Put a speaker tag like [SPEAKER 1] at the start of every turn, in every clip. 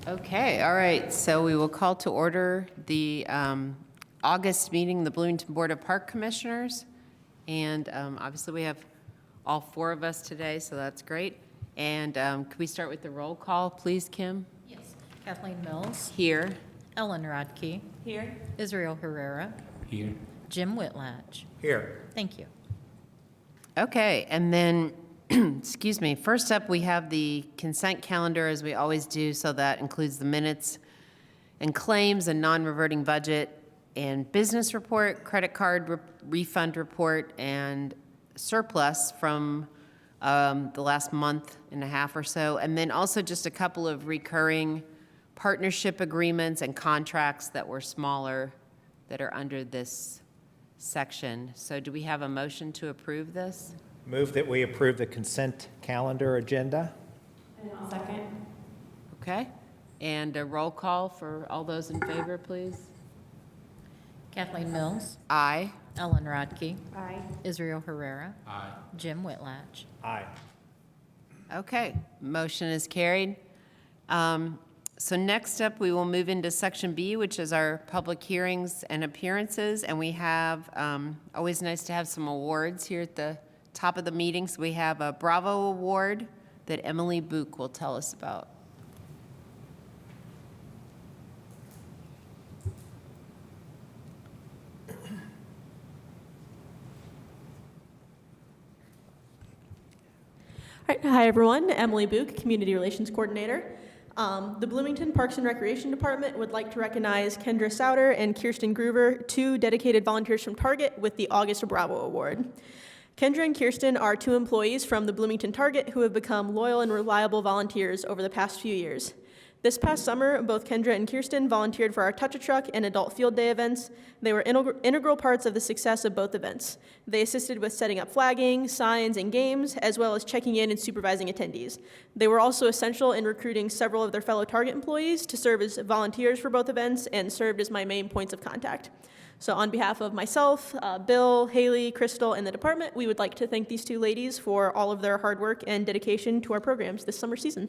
[SPEAKER 1] Okay, all right, so we will call to order the August meeting, the Bloomington Board of Park Commissioners. And obviously we have all four of us today, so that's great. And could we start with the roll call, please, Kim?
[SPEAKER 2] Yes. Kathleen Mills.
[SPEAKER 1] Here.
[SPEAKER 2] Ellen Rodkey.
[SPEAKER 1] Here.
[SPEAKER 2] Israel Herrera.
[SPEAKER 3] Here.
[SPEAKER 2] Jim Whitlatch.
[SPEAKER 3] Here.
[SPEAKER 2] Thank you.
[SPEAKER 1] Okay, and then, excuse me, first up we have the consent calendar as we always do, so that includes the minutes and claims and non-reverting budget and business report, credit card refund report, and surplus from the last month and a half or so, and then also just a couple of recurring partnership agreements and contracts that were smaller that are under this section. So do we have a motion to approve this?
[SPEAKER 3] Move that we approve the consent calendar agenda.
[SPEAKER 4] Second.
[SPEAKER 1] Okay, and a roll call for all those in favor, please.
[SPEAKER 2] Kathleen Mills.
[SPEAKER 1] Aye.
[SPEAKER 2] Ellen Rodkey.
[SPEAKER 4] Aye.
[SPEAKER 2] Israel Herrera.
[SPEAKER 3] Aye.
[SPEAKER 2] Jim Whitlatch.
[SPEAKER 3] Aye.
[SPEAKER 1] Okay, motion is carried. So next up, we will move into Section B, which is our public hearings and appearances. And we have, always nice to have some awards here at the top of the meetings. We have a Bravo Award that Emily Book will tell us about.
[SPEAKER 4] All right. Hi, everyone. Emily Book, Community Relations Coordinator. The Bloomington Parks and Recreation Department would like to recognize Kendra Souter and Kirsten Groover, two dedicated volunteers from Target, with the August Bravo Award. Kendra and Kirsten are two employees from the Bloomington Target who have become loyal and reliable volunteers over the past few years. This past summer, both Kendra and Kirsten volunteered for our Touch-A-Truck and Adult Field Day events. They were integral parts of the success of both events. They assisted with setting up flagging, signs, and games, as well as checking in and supervising attendees. They were also essential in recruiting several of their fellow Target employees to serve as volunteers for both events and served as my main points of contact. So on behalf of myself, Bill, Haley, Crystal, and the department, we would like to thank these two ladies for all of their hard work and dedication to our programs this summer season.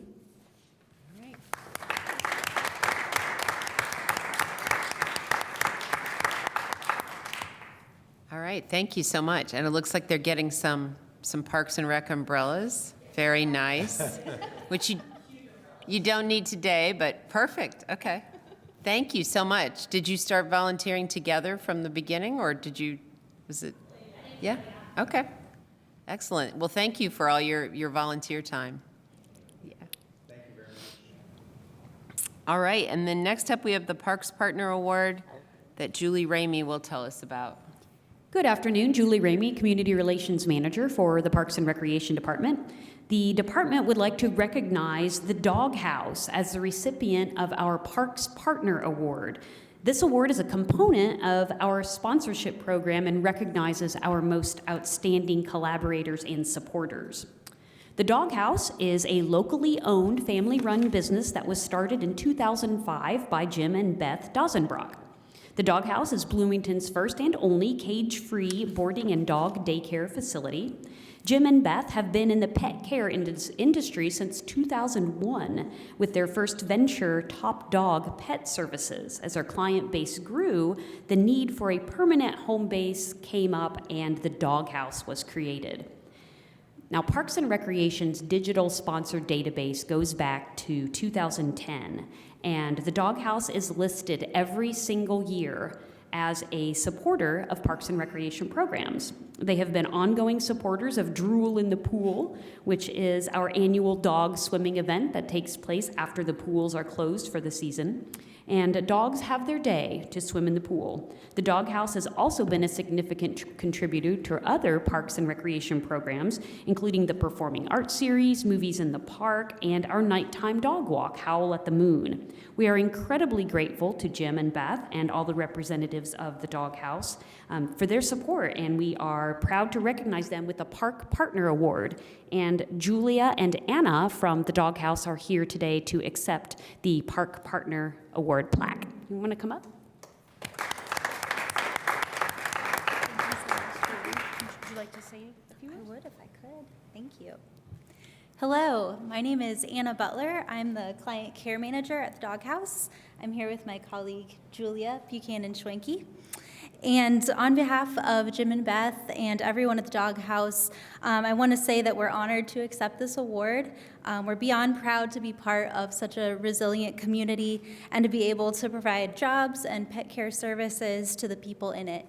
[SPEAKER 1] All right, thank you so much. And it looks like they're getting some Parks and Rec umbrellas. Very nice, which you don't need today, but perfect. Okay. Thank you so much. Did you start volunteering together from the beginning, or was it? Yeah? Okay. Excellent. Well, thank you for all your volunteer time. Yeah.
[SPEAKER 3] Thank you very much.
[SPEAKER 1] All right, and then next up we have the Parks Partner Award that Julie Ramey will tell us about.
[SPEAKER 5] Good afternoon, Julie Ramey, Community Relations Manager for the Parks and Recreation Department. The department would like to recognize the Doghouse as the recipient of our Parks Partner Award. This award is a component of our sponsorship program and recognizes our most outstanding collaborators and supporters. The Doghouse is a locally owned, family-run business that was started in 2005 by Jim and Beth Dozenbrock. The Doghouse is Bloomington's first and only cage-free boarding and dog daycare facility. Jim and Beth have been in the pet care industry since 2001 with their first venture, Top Dog Pet Services. As our client base grew, the need for a permanent home base came up and the Doghouse was created. Now, Parks and Recreation's digital sponsor database goes back to 2010, and the Doghouse is listed every single year as a supporter of Parks and Recreation programs. They have been ongoing supporters of Drool in the Pool, which is our annual dog swimming event that takes place after the pools are closed for the season. And dogs have their day to swim in the pool. The Doghouse has also been a significant contributor to other Parks and Recreation programs, including the Performing Arts Series, Movies in the Park, and our nighttime dog walk, Howl at the Moon. We are incredibly grateful to Jim and Beth and all the representatives of the Doghouse for their support, and we are proud to recognize them with the Park Partner Award. And Julia and Anna from the Doghouse are here today to accept the Park Partner Award plaque. You want to come up?
[SPEAKER 6] Would you like to say a few words? I would if I could. Thank you. Hello, my name is Anna Butler. I'm the client care manager at the Doghouse. I'm here with my colleague Julia Buchanan-Schwenke. And on behalf of Jim and Beth and everyone at the Doghouse, I want to say that we're honored to accept this award. We're beyond proud to be part of such a resilient community and to be able to provide jobs and pet care services to the people in it.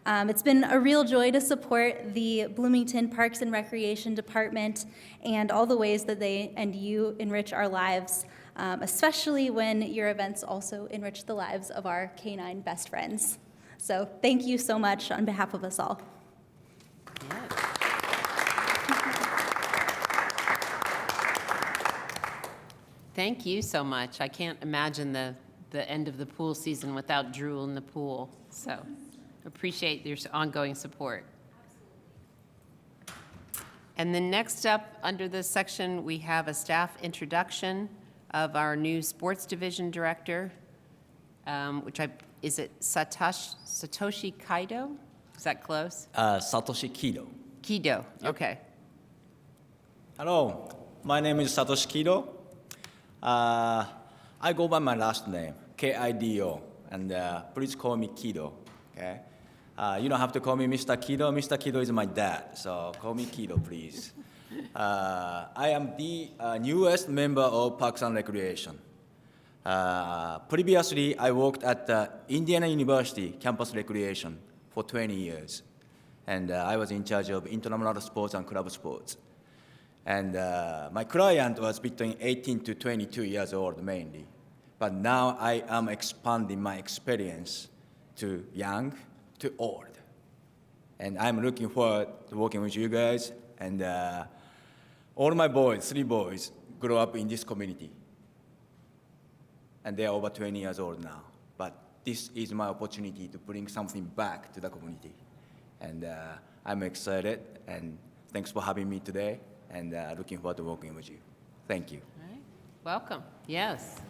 [SPEAKER 6] It's been a real joy to support the Bloomington Parks and Recreation Department and all the ways that they and you enrich our lives, especially when your events also enrich the lives of our canine best friends. So thank you so much on behalf of us all.
[SPEAKER 1] Thank you so much. I can't imagine the end of the pool season without drool in the pool. So appreciate your ongoing support. And then next up, under this section, we have a staff introduction of our new sports division director, is it Satoshi Kaido? Is that close?
[SPEAKER 7] Satoshi Kido.
[SPEAKER 1] Kido, okay.
[SPEAKER 7] Hello, my name is Satoshi Kido. I go by my last name, K-I-D-O, and please call me Kido, okay? You don't have to call me Mr. Kido. Mr. Kido is my dad, so call me Kido, please. I am the newest member of Parks and Recreation. Previously, I worked at Indiana University Campus Recreation for 20 years, and I was in charge of intramural sports and club sports. And my client was between 18 to 22 years old mainly, but now I am expanding my experience to young to old. And I'm looking forward to working with you guys, and all my boys, 3 boys, grew up in this community. And they are over 20 years old now. But this is my opportunity to bring something back to the community. And I'm excited, and thanks for having me today, and looking forward to working with you. Thank you.
[SPEAKER 1] All right. Welcome. Yes.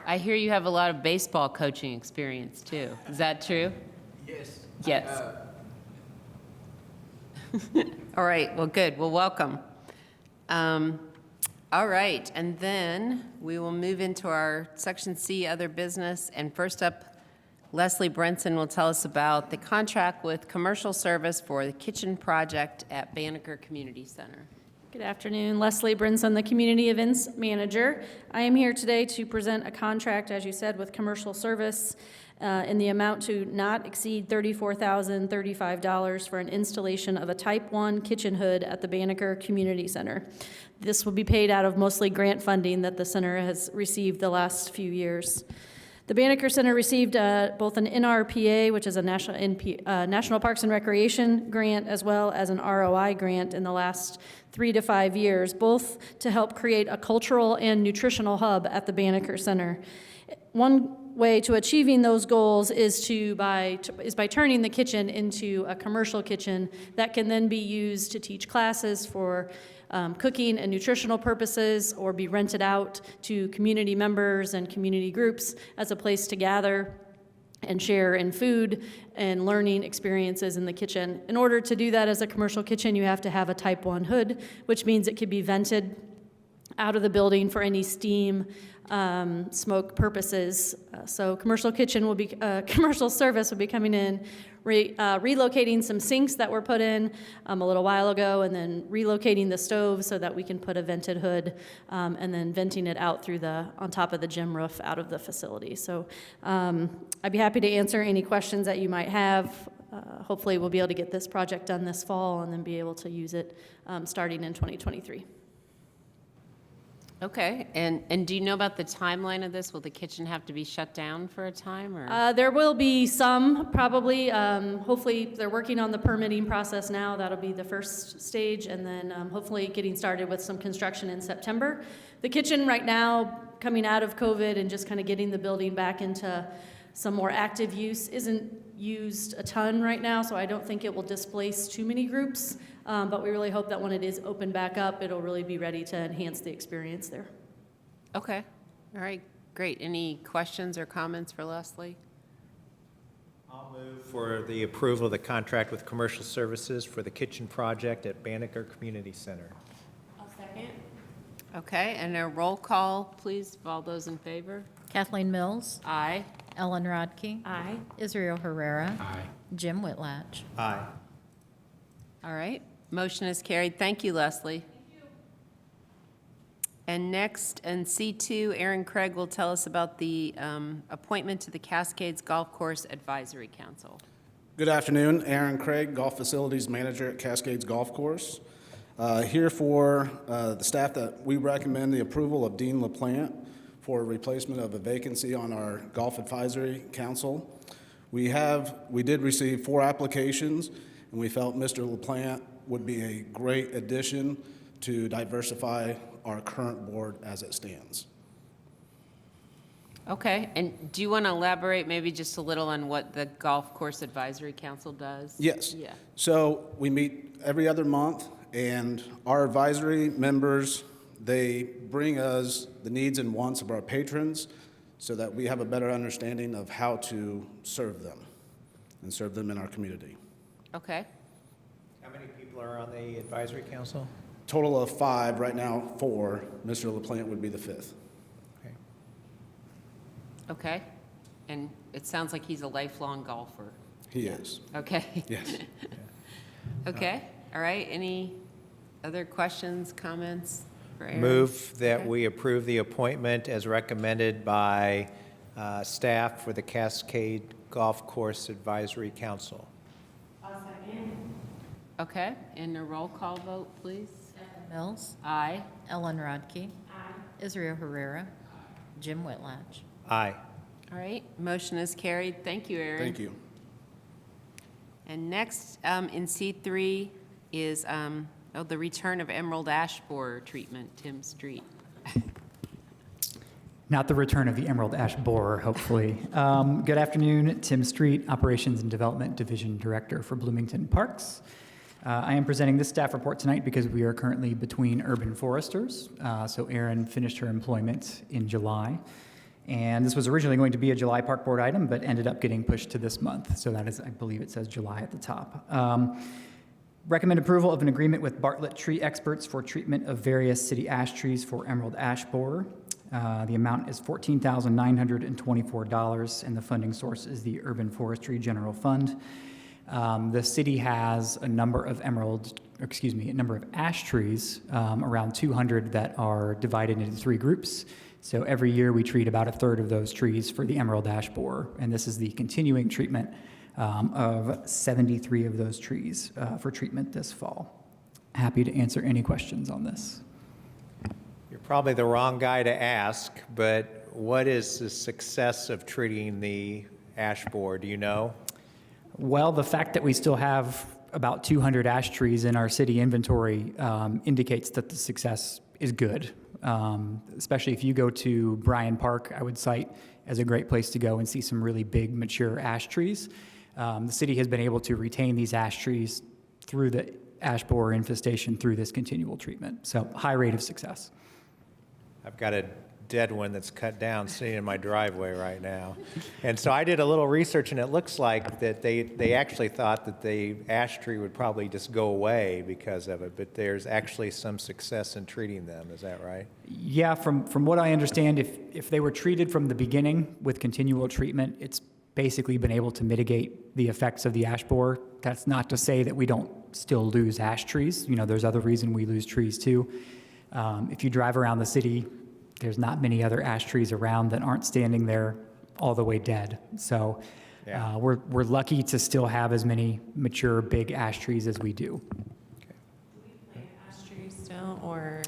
[SPEAKER 1] I hear you have a lot of baseball coaching experience, too. Is that true?
[SPEAKER 7] Yes.
[SPEAKER 1] Yes. All right, well, good. Well, welcome. All right, and then we will move into our Section C, Other Business. And first up, Leslie Brenson will tell us about the contract with Commercial Service for the kitchen project at Banneker Community Center.
[SPEAKER 8] Good afternoon, Leslie Brinson, the Community Events Manager. I am here today to present a contract, as you said, with Commercial Service in the amount to not exceed $34,035 for an installation of a Type 1 kitchen hood at the Banneker Community Center. This will be paid out of mostly grant funding that the center has received the last few years. The Banneker Center received both an NRPA, which is a National Parks and Recreation grant, as well as an ROI grant in the last 3 to 5 years, both to help create a cultural and nutritional hub at the Banneker Center. One way to achieving those goals is by turning the kitchen into a commercial kitchen that can then be used to teach classes for cooking and nutritional purposes, or be rented out to community members and community groups as a place to gather and share in food and learning experiences in the kitchen. In order to do that as a commercial kitchen, you have to have a Type 1 hood, which means it can be vented out of the building for any steam, smoke purposes. So commercial service will be coming in, relocating some sinks that were put in a little while ago, and then relocating the stove so that we can put a vented hood, and then venting it out through on top of the gym roof out of the facility. So I'd be happy to answer any questions that you might have. Hopefully we'll be able to get this project done this fall and then be able to use it starting in 2023.
[SPEAKER 1] Okay, and do you know about the timeline of this? Will the kitchen have to be shut down for a time, or?
[SPEAKER 8] There will be some, probably. Hopefully, they're working on the permitting process now. That'll be the first stage, and then hopefully getting started with some construction in September. The kitchen right now, coming out of COVID and just kind of getting the building back into some more active use, isn't used a ton right now, so I don't think it will displace too many groups. But we really hope that when it is opened back up, it'll really be ready to enhance the experience there.
[SPEAKER 1] Okay, all right, great. Any questions or comments for Leslie?
[SPEAKER 3] I'll move for the approval of the contract with commercial services for the kitchen project at Banneker Community Center.
[SPEAKER 4] I'll second.
[SPEAKER 1] Okay, and a roll call, please, of all those in favor?
[SPEAKER 2] Kathleen Mills,
[SPEAKER 1] Aye.
[SPEAKER 2] Ellen Rodkey.
[SPEAKER 4] Aye.
[SPEAKER 2] Israel Herrera. Jim Whitlatch.
[SPEAKER 3] Aye.
[SPEAKER 1] All right, motion is carried. Thank you, Leslie. And next, in C2, Aaron Craig will tell us about the appointment to the Cascades Golf Course Advisory Council.
[SPEAKER 9] Good afternoon, Aaron Craig, Golf Facilities Manager at Cascades Golf Course. Here for the staff that we recommend the approval of Dean LaPlante for replacement of a vacancy on our Golf Advisory Council. We did receive 4 applications, and we felt Mr. LaPlante would be a great addition to diversify our current board as it stands.
[SPEAKER 1] Okay, and do you want to elaborate maybe just a little on what the Golf Course Advisory Council does?
[SPEAKER 9] Yes.
[SPEAKER 1] Yeah.
[SPEAKER 9] So we meet every other month, and our advisory members, they bring us the needs and wants of our patrons so that we have a better understanding of how to serve them and serve them in our community.
[SPEAKER 1] Okay,
[SPEAKER 3] How many people are on the advisory council?
[SPEAKER 9] Total of 5, right now 4. Mr. LaPlante would be the 5th.
[SPEAKER 3] Okay.
[SPEAKER 1] okay. And it sounds like he's a lifelong golfer.
[SPEAKER 9] He is.
[SPEAKER 1] Okay.
[SPEAKER 9] Yes.
[SPEAKER 1] Okay, all right. Any other questions, comments for Aaron?
[SPEAKER 3] Move that
[SPEAKER 1] Okay.
[SPEAKER 3] we approve the appointment as recommended by staff for the Cascade Golf Course Advisory Council.
[SPEAKER 1] Okay, and a roll call vote, please.
[SPEAKER 2] Mills,
[SPEAKER 1] Aye.
[SPEAKER 2] Ellen Rodkey. Israel Herrera. Jim Whitlatch.
[SPEAKER 3] Aye.
[SPEAKER 1] All right, motion is carried. Thank you, Aaron.
[SPEAKER 9] Thank you.
[SPEAKER 1] And next, in C3 is the return of emerald ash borer treatment, Tim Street.
[SPEAKER 10] Not the return of the emerald ash borer, hopefully. Good afternoon, Tim Street, Operations and Development Division Director for Bloomington Parks. I am presenting this staff report tonight because we are currently between urban foresters. So Erin finished her employment in July. And this was originally going to be a July Park Board item, but ended up getting pushed to this month. So that is, I believe it says July at the top. Recommend approval of an agreement with Bartlett Tree Experts for treatment of various city ash trees for emerald ash borer. The amount is $14,924, and the funding source is the Urban Forestry General Fund. The city has a number of ash trees, around 200 that are divided into 3 groups. So every year we treat about 1/3 of those trees for the emerald ash borer, and this is the continuing treatment of 73 of those trees for treatment this fall. Happy to answer any questions on this.
[SPEAKER 3] You're probably the wrong guy to ask, but what is the success of treating the ash borer? Do you know?
[SPEAKER 10] Well, the fact that we still have about 200 ash trees in our city inventory indicates that the success is good. Especially if you go to Bryan Park, I would cite as a great place to go and see some really big, mature ash trees. The city has been able to retain these ash trees through the ash borer infestation through this continual treatment. So high rate of success.
[SPEAKER 3] I've got a dead one that's cut down sitting in my driveway right now. And so I did a little research, and it looks like that they actually thought that the ash tree would probably just go away because of it, but there's actually some success in treating them. Is that right?
[SPEAKER 10] Yeah, from what I understand, if they were treated from the beginning with continual treatment, it's basically been able to mitigate the effects of the ash borer. That's not to say that we don't still lose ash trees. You know, there's other reason we lose trees too. If you drive around the city, there's not many other ash trees around that aren't standing there all the way dead. So
[SPEAKER 3] Yeah.
[SPEAKER 10] we're lucky to still have as many mature big ash trees as we do.
[SPEAKER 11] Ash trees still, or?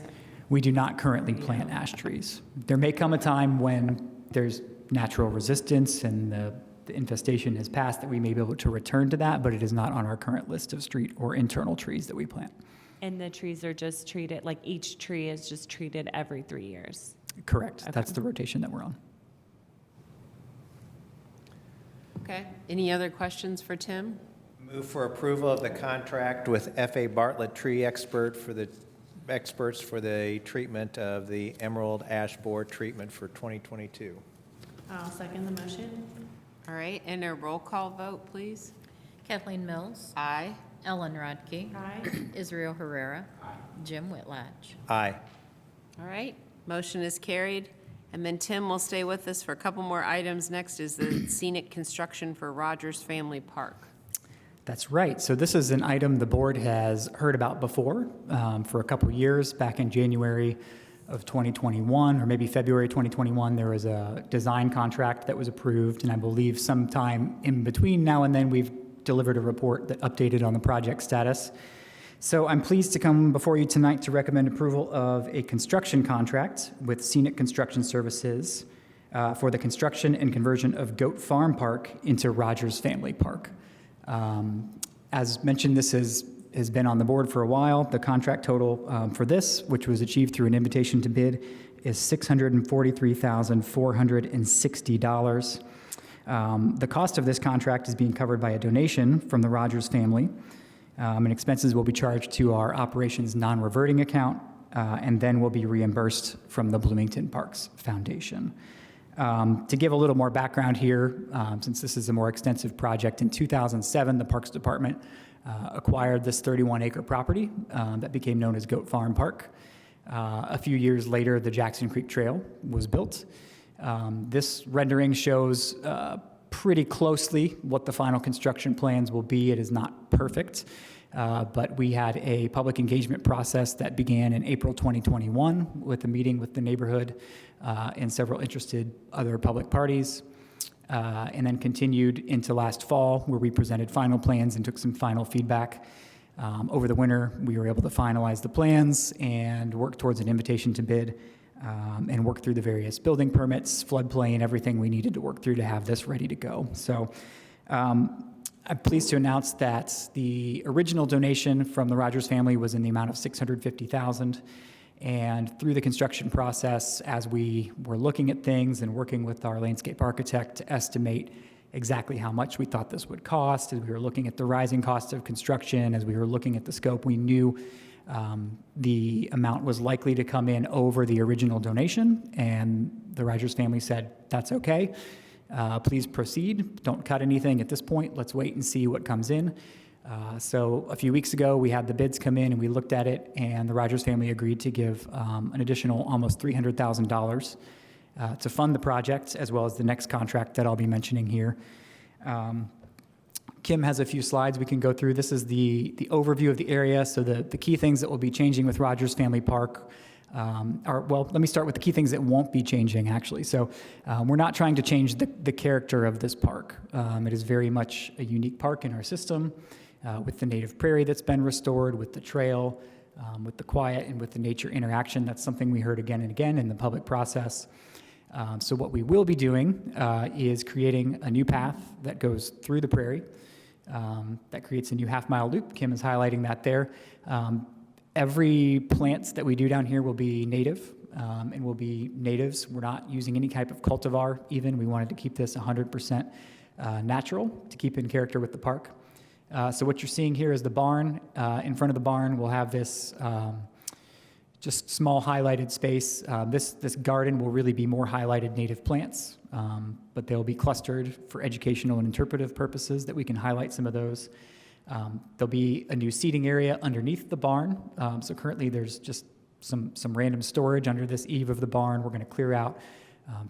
[SPEAKER 10] We do not currently plant ash trees. There may come a time when there's natural resistance and the infestation has passed that we may be able to return to that, but it is not on our current list of street or internal trees that we plant.
[SPEAKER 11] And the trees are just treated, like each tree is just treated every 3 years?
[SPEAKER 10] Correct.
[SPEAKER 11] Okay.
[SPEAKER 10] That's the rotation that we're on.
[SPEAKER 1] Okay, any other questions for Tim?
[SPEAKER 3] Move for approval of the contract with F.A. Bartlett Tree Experts for the treatment of the emerald ash borer treatment for 2022.
[SPEAKER 11] I'll second the motion.
[SPEAKER 1] All right, and a roll call vote, please.
[SPEAKER 2] Kathleen Mills.
[SPEAKER 1] Aye.
[SPEAKER 2] Ellen Rodkey. Israel Herrera. Jim Whitlatch.
[SPEAKER 3] Aye.
[SPEAKER 1] All right, motion is carried. And then Tim will stay with us for a couple more items. Next is the scenic construction for Rogers Family Park.
[SPEAKER 10] That's right. So this is an item the board has heard about before for a couple years. Back in January of 2021, or maybe February 2021, there was a design contract that was approved, and I believe sometime in between now and then, we've delivered a report that updated on the project status. So I'm pleased to come before you tonight to recommend approval of a construction contract with Scenic Construction Services for the construction and conversion of Goat Farm Park into Rogers Family Park. As mentioned, this has been on the board for a while. The contract total for this, which was achieved through an invitation to bid, is $643,460. The cost of this contract is being covered by a donation from the Rogers family, and expenses will be charged to our operations non-reverting account, and then will be reimbursed from the Bloomington Parks Foundation. To give a little more background here, since this is a more extensive project, in 2007, the Parks Department acquired this 31-acre property that became known as Goat Farm Park. A few years later, the Jackson Creek Trail was built. This rendering shows pretty closely what the final construction plans will be. It is not perfect, but we had a public engagement process that began in April 2021 with a meeting with the neighborhood and several interested other public parties, and then continued into last fall, where we presented final plans and took some final feedback. Over the winter, we were able to finalize the plans and work towards an invitation to bid, and work through the various building permits, floodplain, everything we needed to work through to have this ready to go. So I'm pleased to announce that the original donation from the Rogers family was in the amount of $650,000. And through the construction process, as we were looking at things and working with our landscape architect to estimate exactly how much we thought this would cost, as we were looking at the rising cost of construction, as we were looking at the scope, we knew the amount was likely to come in over the original donation, and the Rogers family said, that's okay. Please proceed. Don't cut anything at this point. Let's wait and see what comes in. So a few weeks ago, we had the bids come in and we looked at it, and the Rogers family agreed to give an additional almost $300,000 to fund the project, as well as the next contract that I'll be mentioning here. Kim has a few slides we can go through. This is the overview of the area. So the key things that will be changing with Rogers Family Park well, let me start with the key things that won't be changing, actually. So we're not trying to change the character of this park. It is very much a unique park in our system, with the native prairie that's been restored, with the trail, with the quiet, and with the nature interaction. That's something we heard again and again in the public process. So what we will be doing is creating a new path that goes through the prairie. That creates a new half-mile loop. Kim is highlighting that there. Every plants that we do down here will be native, and will be natives. We're not using any type of cultivar even. We wanted to keep this 100% natural to keep in character with the park. So what you're seeing here is the barn. In front of the barn, we'll have this just small highlighted space. This garden will really be more highlighted native plants, but they'll be clustered for educational and interpretive purposes that we can highlight some of those. There'll be a new seating area underneath the barn. So currently there's just some random storage under this eave of the barn. We're going to clear out,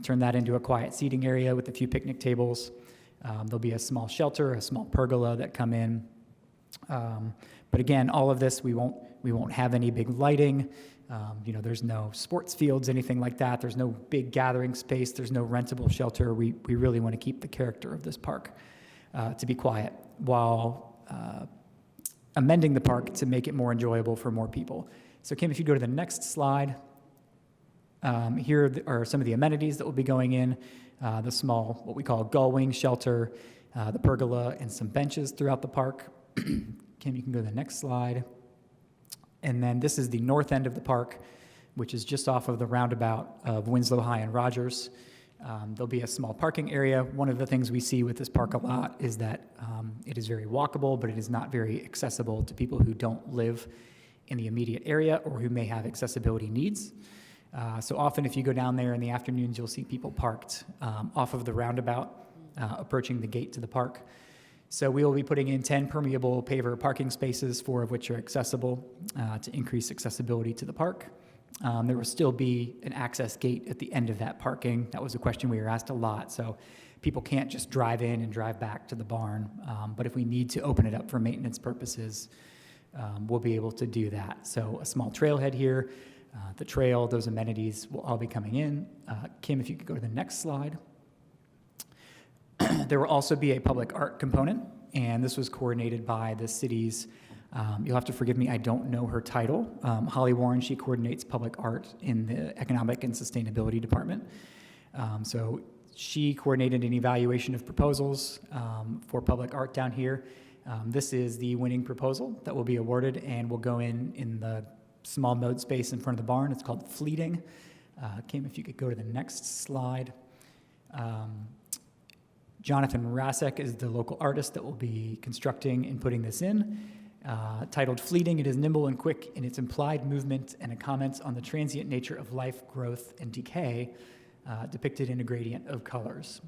[SPEAKER 10] turn that into a quiet seating area with a few picnic tables. There'll be a small shelter, a small pergola that come in. But again, all of this, we won't have any big lighting. There's no sports fields, anything like that. There's no big gathering space. There's no rentable shelter. We really want to keep the character of this park to be quiet while amending the park to make it more enjoyable for more people. So Kim, if you go to the next slide, here are some of the amenities that will be going in. The small, what we call gull wing shelter, the pergola, and some benches throughout the park. Kim, you can go to the next slide. And then this is the north end of the park, which is just off of the roundabout of Winslow High and Rogers. There'll be a small parking area. One of the things we see with this park a lot is that it is very walkable, but it is not very accessible to people who don't live in the immediate area or who may have accessibility needs. So often if you go down there in the afternoons, you'll see people parked off of the roundabout approaching the gate to the park. So we will be putting in 10 permeable paver parking spaces, 4 of which are accessible to increase accessibility to the park. There will still be an access gate at the end of that parking. That was a question we were asked a lot. So people can't just drive in and drive back to the barn. But if we need to open it up for maintenance purposes, we'll be able to do that. So a small trailhead here, the trail, those amenities will all be coming in. Kim, if you could go to the next slide. There will also be a public art component, and this was coordinated by the city's, you'll have to forgive me, I don't know her title. Holly Warren, she coordinates public art in the Economic and Sustainability Department. So she coordinated an evaluation of proposals for public art down here. This is the winning proposal that will be awarded and will go in the small mode space in front of the barn. It's called Fleeting. Kim, if you could go to the next slide. Jonathan Rasek is the local artist that will be constructing and putting this in. Titled Fleeting, it is nimble and quick in its implied movement and a comment on the transient nature of life, growth, and decay, depicted in a gradient of colors.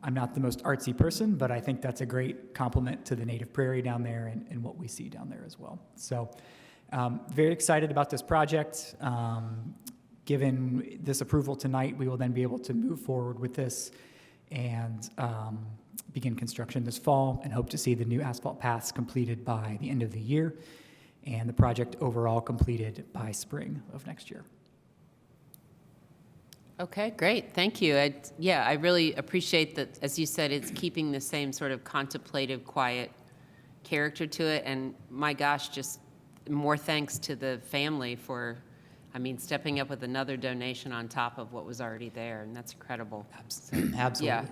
[SPEAKER 10] I'm not the most artsy person, but I think that's a great compliment to the native prairie down there and what we see down there as well. So very excited about this project. Given this approval tonight, we will then be able to move forward with this and begin construction this fall and hope to see the new asphalt paths completed by the end of the year and the project overall completed by spring of next year.
[SPEAKER 1] Okay, great, thank you. I really appreciate that, as you said, it's keeping the same sort of contemplative, quiet character to it, and my gosh, just more thanks to the family for, stepping up with another donation on top of what was already there, and that's incredible.
[SPEAKER 10] Absolutely.
[SPEAKER 1] Yeah.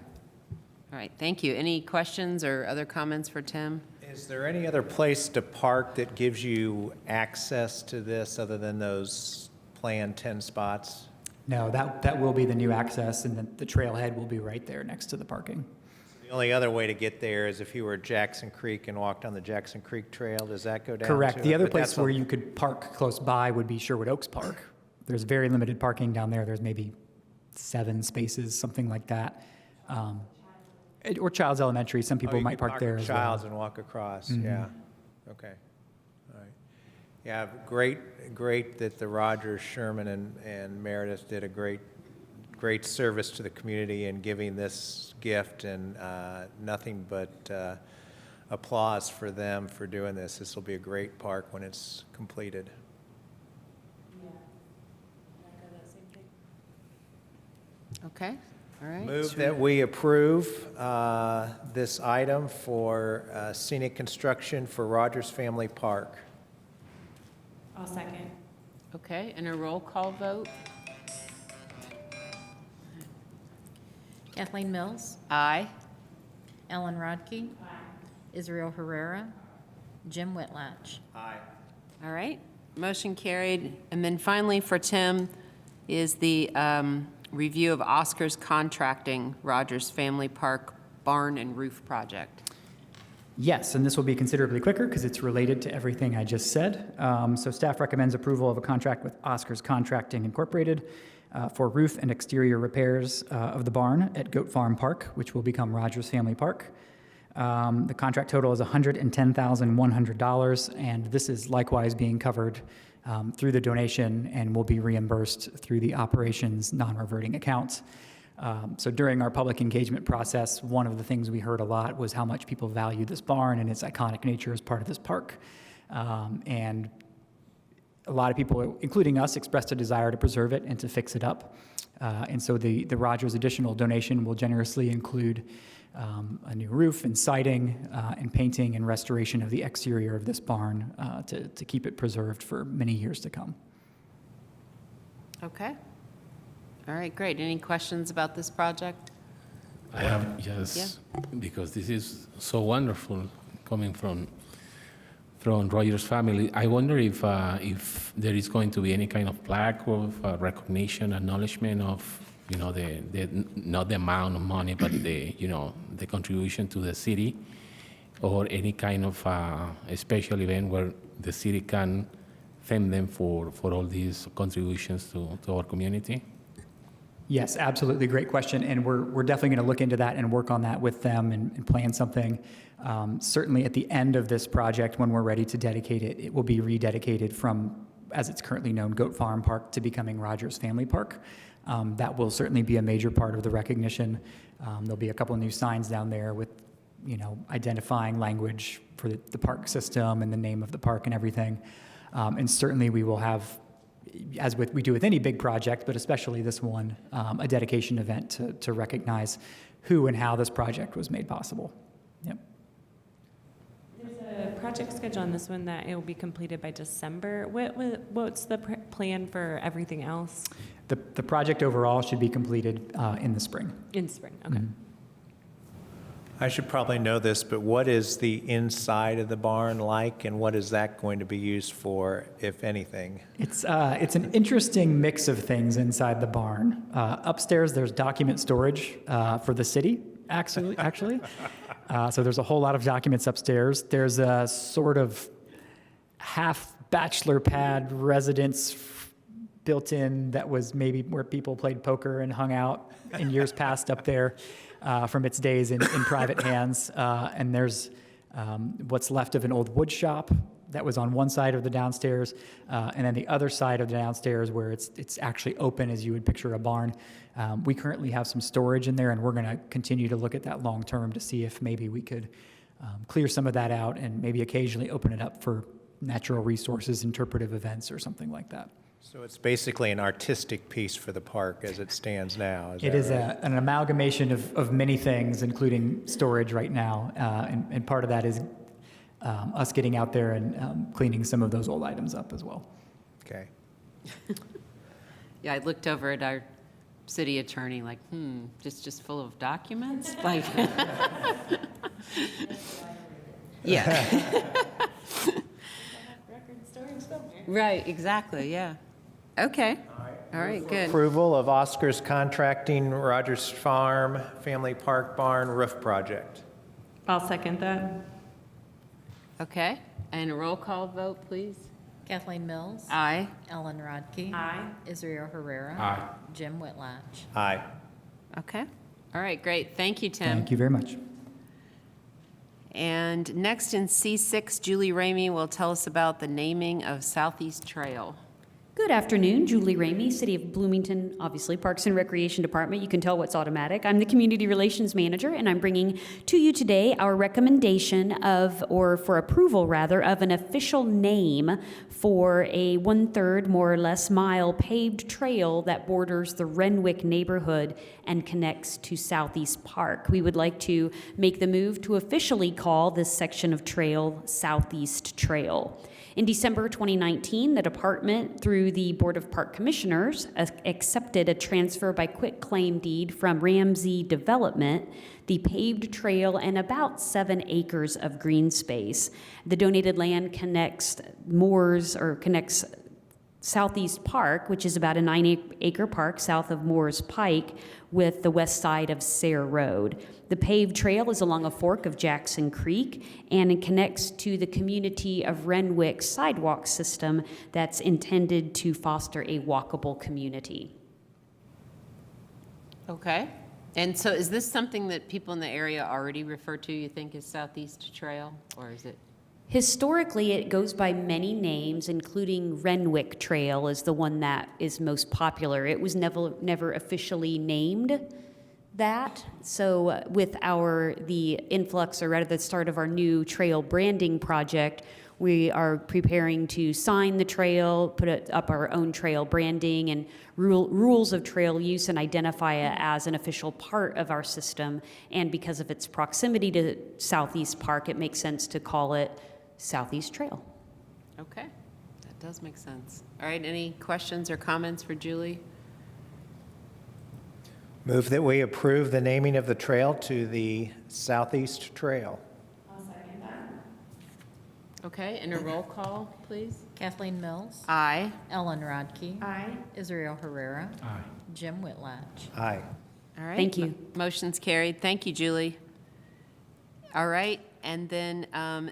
[SPEAKER 1] All right, thank you. Any questions or other comments for Tim?
[SPEAKER 3] Is there any other place to park that gives you access to this other than those planned 10 spots?
[SPEAKER 10] No, that will be the new access, and the trailhead will be right there next to the parking.
[SPEAKER 3] The only other way to get there is if you were at Jackson Creek and walked on the Jackson Creek Trail. Does that go down?
[SPEAKER 10] Correct.
[SPEAKER 3] To
[SPEAKER 10] The
[SPEAKER 3] it?
[SPEAKER 10] other
[SPEAKER 3] But
[SPEAKER 10] place
[SPEAKER 3] that's
[SPEAKER 10] where you could park close by would be Sherwood Oaks Park. There's very limited parking down there. There's maybe 7 spaces, something like that. Or Child's Elementary. Some people
[SPEAKER 3] you
[SPEAKER 10] might
[SPEAKER 3] could
[SPEAKER 10] park there as well.
[SPEAKER 3] Child's and walk across.
[SPEAKER 10] Mhm.
[SPEAKER 3] Yeah. Okay. All right. Yeah. Great that the Rogers, Sherman, and Meredith did a great service to the community in giving this gift, and nothing but applause for them for doing this. This will be a great park when it's completed.
[SPEAKER 1] Okay, all right.
[SPEAKER 3] Move that we approve this item for scenic construction for Rogers Family Park.
[SPEAKER 11] I'll second.
[SPEAKER 1] Okay, and a roll call vote?
[SPEAKER 2] Kathleen Mills,
[SPEAKER 1] Aye.
[SPEAKER 2] Ellen Rodkey, Israel Herrera, Jim Whitlatch.
[SPEAKER 3] Aye.
[SPEAKER 1] All right, motion carried. And then finally for Tim is the review of Oscar's contracting Rogers Family Park Barn and Roof Project.
[SPEAKER 10] Yes, and this will be considerably quicker because it's related to everything I just said. So staff recommends approval of a contract with Oscar's Contracting Incorporated for roof and exterior repairs of the barn at Goat Farm Park, which will become Rogers Family Park. The contract total is $110,100, and this is likewise being covered through the donation and will be reimbursed through the operations non-reverting account. So during our public engagement process, one of the things we heard a lot was how much people value this barn and its iconic nature as part of this park. And a lot of people, including us, expressed a desire to preserve it and to fix it up. And so the Rogers additional donation will generously include a new roof and siding and painting and restoration of the exterior of this barn to keep it preserved for many years to come.
[SPEAKER 1] Okay. All right, great. Any questions about this project?
[SPEAKER 12] I have, yes, because this is so wonderful coming from Rogers family. I wonder if there is going to be any kind of plaque of recognition, acknowledgement of, the not the amount of money, but the contribution to the city, or any kind of a special event where the city can thank them for all these contributions to our community.
[SPEAKER 10] Yes, absolutely. Great question. And we're definitely going to look into that and work on that with them and plan something. Certainly at the end of this project, when we're ready to dedicate it, it will be rededicated from, as it's currently known, Goat Farm Park to becoming Rogers Family Park. That will certainly be a major part of the recognition. There'll be a couple of new signs down there with, identifying language for the park system and the name of the park and everything. And certainly we will have, as we do with any big project, but especially this one, a dedication event to recognize who and how this project was made possible. Yep.
[SPEAKER 11] There's a project schedule on this one that it will be completed by December. What's the plan for everything else?
[SPEAKER 10] The project overall should be completed in the spring.
[SPEAKER 11] In spring, okay.
[SPEAKER 10] Mhm.
[SPEAKER 3] I should probably know this, but what is the inside of the barn like, and what is that going to be used for, if anything?
[SPEAKER 10] It's an interesting mix of things inside the barn. Upstairs, there's document storage for the city, actually. So there's a whole lot of documents upstairs. There's a sort of half bachelor pad residence built in that was maybe where people played poker and hung out in years past up there from its days in private hands. And there's what's left of an old wood shop that was on one side of the downstairs, and then the other side of the downstairs where it's actually open as you would picture a barn. We currently have some storage in there, and we're going to continue to look at that long term to see if maybe we could clear some of that out and maybe occasionally open it up for natural resources, interpretive events, or something like that.
[SPEAKER 3] So it's basically an artistic piece for the park as it stands now.
[SPEAKER 10] It is an amalgamation of many things, including storage right now, and part of that is us getting out there and cleaning some of those old items up as well.
[SPEAKER 3] Okay.
[SPEAKER 1] Yeah, I looked over at our city attorney like, just full of documents? Like, yeah. Right, exactly, yeah. Okay, all right, good.
[SPEAKER 3] Approval of Oscar's Contracting Rogers Farm Family Park Barn Roof Project.
[SPEAKER 11] I'll second that.
[SPEAKER 1] Okay, and a roll call vote, please.
[SPEAKER 2] Kathleen Mills.
[SPEAKER 1] Aye.
[SPEAKER 2] Ellen Rodkey.
[SPEAKER 11] Aye.
[SPEAKER 2] Israel Herrera.
[SPEAKER 12] Aye.
[SPEAKER 2] Jim Whitlatch.
[SPEAKER 3] Aye.
[SPEAKER 1] Okay, all right, great. Thank you, Tim.
[SPEAKER 10] Thank you very much.
[SPEAKER 1] And next in C6, Julie Ramey will tell us about the naming of Southeast Trail.
[SPEAKER 5] Good afternoon, Julie Ramey, City of Bloomington, obviously Parks and Recreation Department. You can tell what's automatic. I'm the Community Relations Manager, and I'm bringing to you today our recommendation for approval rather, of an official name for a 1/3, more or less, mile paved trail that borders the Renwick neighborhood and connects to Southeast Park. We would like to make the move to officially call this section of trail Southeast Trail. In December 2019, the department, through the Board of Park Commissioners, accepted a transfer by quitclaim deed from Ramsey Development, the paved trail and about 7 acres of green space. The donated land connects Southeast Park, which is about a 9-acre park south of Moores Pike, with the west side of Sayre Road. The paved trail is along a fork of Jackson Creek, and it connects to the community of Renwick sidewalk system that's intended to foster a walkable community.
[SPEAKER 1] Okay, and so is this something that people in the area already refer to, you think, as Southeast Trail, or is it?
[SPEAKER 5] Historically, it goes by many names, including Renwick Trail is the one that is most popular. It was never officially named that. So with the influx, or rather the start of our new trail branding project, we are preparing to sign the trail, put up our own trail branding and rules of trail use, and identify it as an official part of our system. And because of its proximity to Southeast Park, it makes sense to call it Southeast Trail.
[SPEAKER 1] Okay, that does make sense. All right, any questions or comments for Julie?
[SPEAKER 3] Move that we approve the naming of the trail to the Southeast Trail.
[SPEAKER 11] I'll second that.
[SPEAKER 1] Okay, and a roll call, please.
[SPEAKER 2] Kathleen Mills.
[SPEAKER 1] Aye.
[SPEAKER 2] Ellen Rodkey.
[SPEAKER 11] Aye.
[SPEAKER 2] Israel Herrera.
[SPEAKER 12] Aye.
[SPEAKER 2] Jim Whitlatch.
[SPEAKER 3] Aye.
[SPEAKER 1] All right.
[SPEAKER 5] Thank you.
[SPEAKER 1] Motion's carried. Thank you, Julie. All right, and then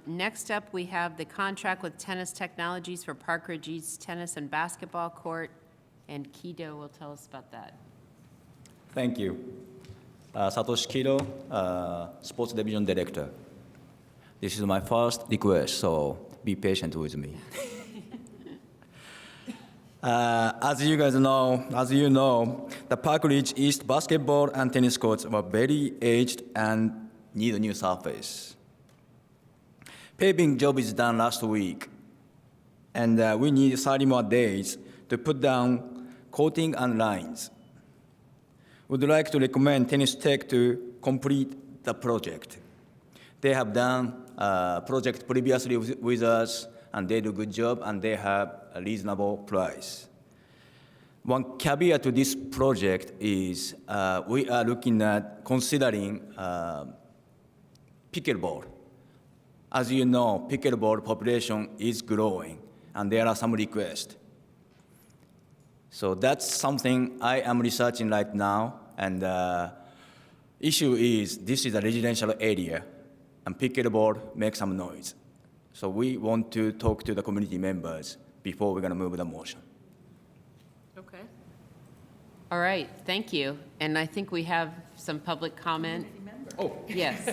[SPEAKER 1] next up, we have the contract with Tennis Technologies for Park Ridge East Tennis and Basketball Court, and Kido will tell us about that.
[SPEAKER 7] Thank you. Satoshi Kido, Sports Division Director. This is my first request, so be patient with me. As you know, the Park Ridge East basketball and tennis courts were very aged and need a new surface. Paving job is done last week, and we need 30 more days to put down coating and lines. Would like to recommend Tennis Tech to complete the project. They have done a project previously with us, and they do a good job, and they have a reasonable price. One caveat to this project is we are looking at considering pickleball. As you know, pickleball population is growing, and there are some requests. So that's something I am researching right now, and issue is this is a residential area, and pickleball makes some noise. So we want to talk to the community members before we're gonna move the motion.
[SPEAKER 1] Okay. All right, thank you. And I think we have some public comment.
[SPEAKER 7] Oh.
[SPEAKER 1] Yes.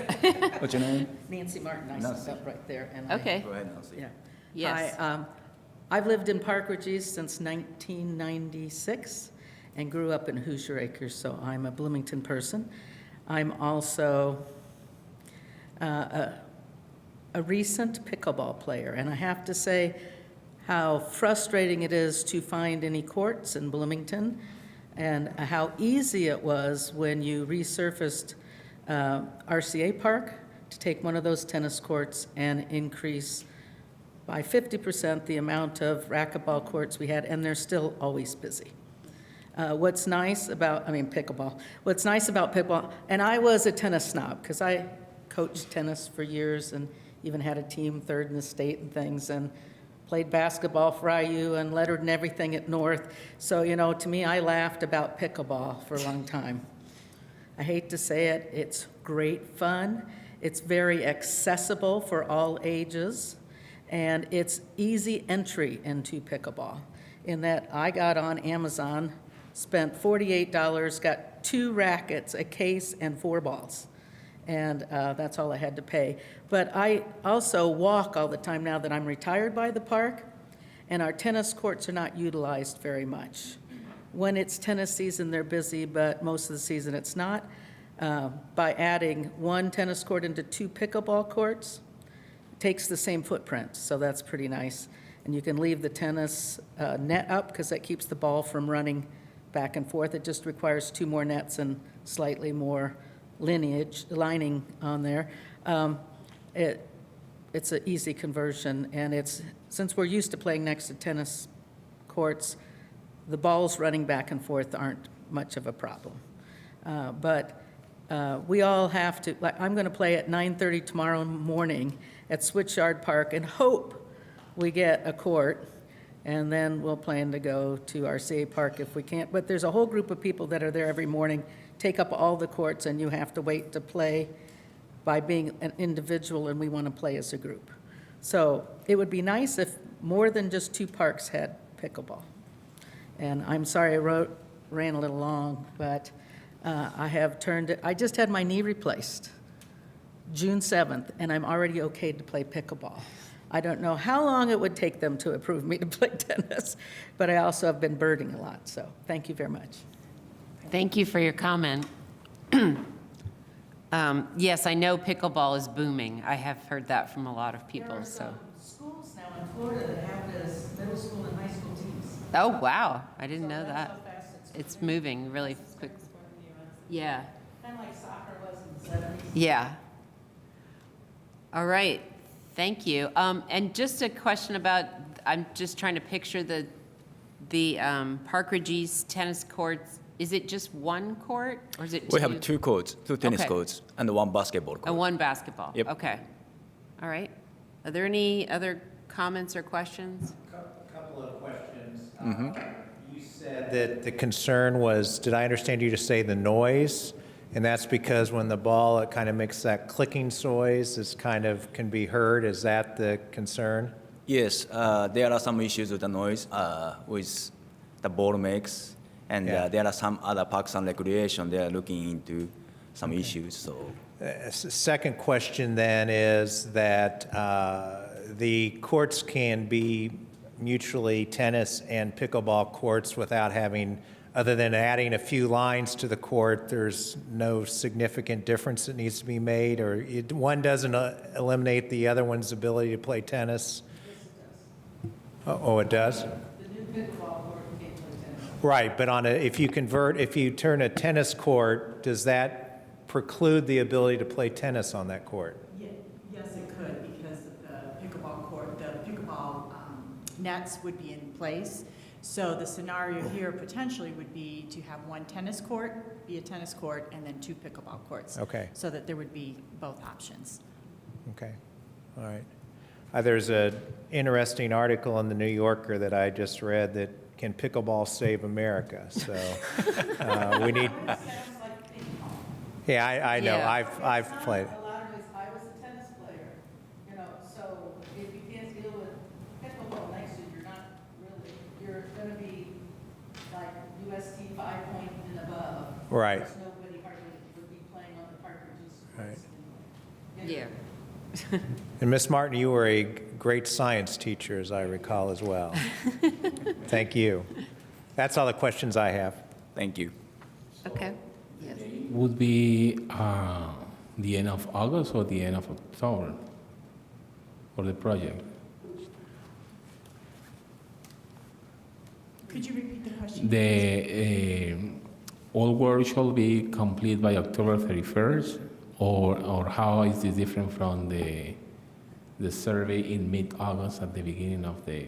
[SPEAKER 7] What's your name?
[SPEAKER 13] Nancy Martin, I
[SPEAKER 7] Nancy.
[SPEAKER 13] sit up right there. And
[SPEAKER 1] Okay.
[SPEAKER 7] Go ahead, Nancy.
[SPEAKER 13] Yeah.
[SPEAKER 1] Yes.
[SPEAKER 13] Hi, I've lived in Park Ridge East since 1996 and grew up in Hoosier Acres, so I'm a Bloomington person. I'm also a recent pickleball player, and I have to say how frustrating it is to find any courts in Bloomington, and how easy it was when you resurfaced RCA Park to take one of those tennis courts and increase by 50% the amount of racquetball courts we had, and they're still always busy. What's nice about pickleball, and I was a tennis snob because I coached tennis for years and even had a team third in the state and things, and played basketball for IU and lettered and everything at North. So, to me, I laughed about pickleball for a long time. I hate to say it, it's great fun. It's very accessible for all ages, and it's easy entry into pickleball in that I got on Amazon, spent $48, got 2 rackets, a case, and 4 balls. And that's all I had to pay. But I also walk all the time now that I'm retired by the park, and our tennis courts are not utilized very much. When it's tennis season, they're busy, but most of the season it's not. By adding 1 tennis court into 2 pickleball courts, it takes the same footprint, so that's pretty nice. And you can leave the tennis net up because that keeps the ball from running back and forth. It just requires 2 more nets and slightly more lining on there. It's an easy conversion, and since we're used to playing next to tennis courts, the balls running back and forth aren't much of a problem. But we all have to, I'm going to play at 9:30 tomorrow morning at Switchyard Park and hope we get a court, and then we'll plan to go to RCA Park if we can't. But there's a whole group of people that are there every morning, take up all the courts, and you have to wait to play by being an individual, and we want to play as a group. So it would be nice if more than just 2 parks had pickleball. And I'm sorry I ran a little long, but I just had my knee replaced June 7th, and I'm already okayed to play pickleball. I don't know how long it would take them to approve me to play tennis, but I also have been birding a lot, so thank you very much.
[SPEAKER 1] Thank you for your comment. Yes, I know pickleball is booming. I have heard that from a lot of people, so.
[SPEAKER 13] Schools now in Florida that have this middle school and high school teams.
[SPEAKER 1] Oh, wow, I didn't know that. It's moving really quick. Yeah.
[SPEAKER 13] Kind of like soccer was in the 70s.
[SPEAKER 1] Yeah. All right, thank you. And just a question about, I'm just trying to picture the Park Ridge East tennis courts. Is it just 1 court, or is it 2?
[SPEAKER 7] We have 2 courts, 2 tennis
[SPEAKER 1] Okay.
[SPEAKER 7] courts, and 1 basketball court.
[SPEAKER 1] And 1 basketball?
[SPEAKER 7] Yep.
[SPEAKER 1] Okay. All right. Are there any other comments or questions?
[SPEAKER 3] A couple of questions. You said that the concern was, did I understand you to say the noise? And that's because when the ball, it kind of makes that clicking noise, it's kind of can be heard. Is that the concern?
[SPEAKER 7] Yes, there are some issues with the noise with the ball makes, And
[SPEAKER 3] Yeah.
[SPEAKER 7] there are some other parks and recreation, they are looking into some issues, so.
[SPEAKER 3] Second question then is that the courts can be mutually tennis and pickleball courts without having, other than adding a few lines to the court, there's no significant difference that needs to be made, or one doesn't eliminate the other one's ability to play tennis? Oh, it does? Right, but if you turn a tennis court, does that preclude the ability to play tennis on that court?
[SPEAKER 14] Yes, it could, because the pickleball nets would be in place. So the scenario here potentially would be to have one tennis court, be a tennis court, and then two pickleball courts.
[SPEAKER 3] Okay.
[SPEAKER 14] So that there would be both options.
[SPEAKER 3] Okay, all right. There's an interesting article in the New Yorker that I just read that can pickleball save America? So we need. Yeah, I know.
[SPEAKER 1] Yeah.
[SPEAKER 3] I've played.
[SPEAKER 13] A lot of ways, I was a tennis player, so if you can't deal with pickleball next year, you're going to be like UST 5 point and above.
[SPEAKER 3] Right.
[SPEAKER 13] Because nobody hardly would be playing on the cartridges.
[SPEAKER 3] Right.
[SPEAKER 1] Yeah.
[SPEAKER 3] And Miss Martin, you were a great science teacher, as I recall, as well. Thank you. That's all the questions I have.
[SPEAKER 7] Thank you.
[SPEAKER 1] Okay. Yes.
[SPEAKER 12] Would be the end of August or the end of October for the project?
[SPEAKER 14] Could you repeat the question?
[SPEAKER 12] The all work shall be complete by October 31st, or how is this different from the survey in mid-August at the beginning of the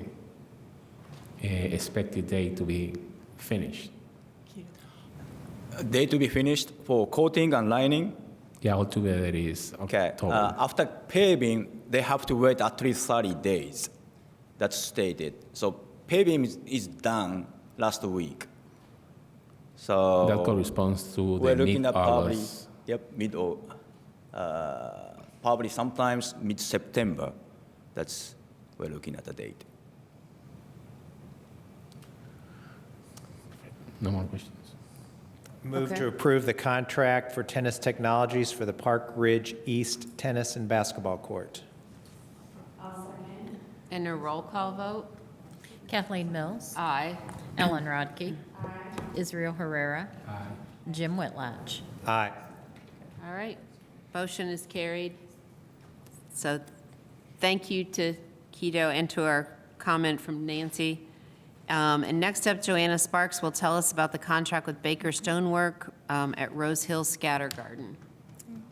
[SPEAKER 12] expected date to be finished?
[SPEAKER 7] Day to be finished for coating and lining.
[SPEAKER 12] Yeah, altogether it is
[SPEAKER 7] Okay.
[SPEAKER 12] October.
[SPEAKER 7] After paving, they have to wait at least 30 days. That's stated. So paving is done last week. So
[SPEAKER 12] That corresponds to
[SPEAKER 7] we're
[SPEAKER 12] the
[SPEAKER 7] looking at probably,
[SPEAKER 12] mid-August.
[SPEAKER 7] probably sometimes mid-September. We're looking at the date.
[SPEAKER 12] No more questions.
[SPEAKER 3] Move
[SPEAKER 1] Okay.
[SPEAKER 3] to approve the contract for Tennis Technologies for the Park Ridge East Tennis and Basketball Court.
[SPEAKER 1] And a roll call vote?
[SPEAKER 2] Kathleen Mills.
[SPEAKER 1] Aye.
[SPEAKER 2] Ellen Rodkey. Israel Herrera. Jim Whitlatch.
[SPEAKER 3] Aye.
[SPEAKER 1] All right. Motion is carried. So thank you to Keto and to our comment from Nancy. And next up, Joanna Sparks will tell us about the contract with Baker Stonework at Rose Hill Scatter Garden.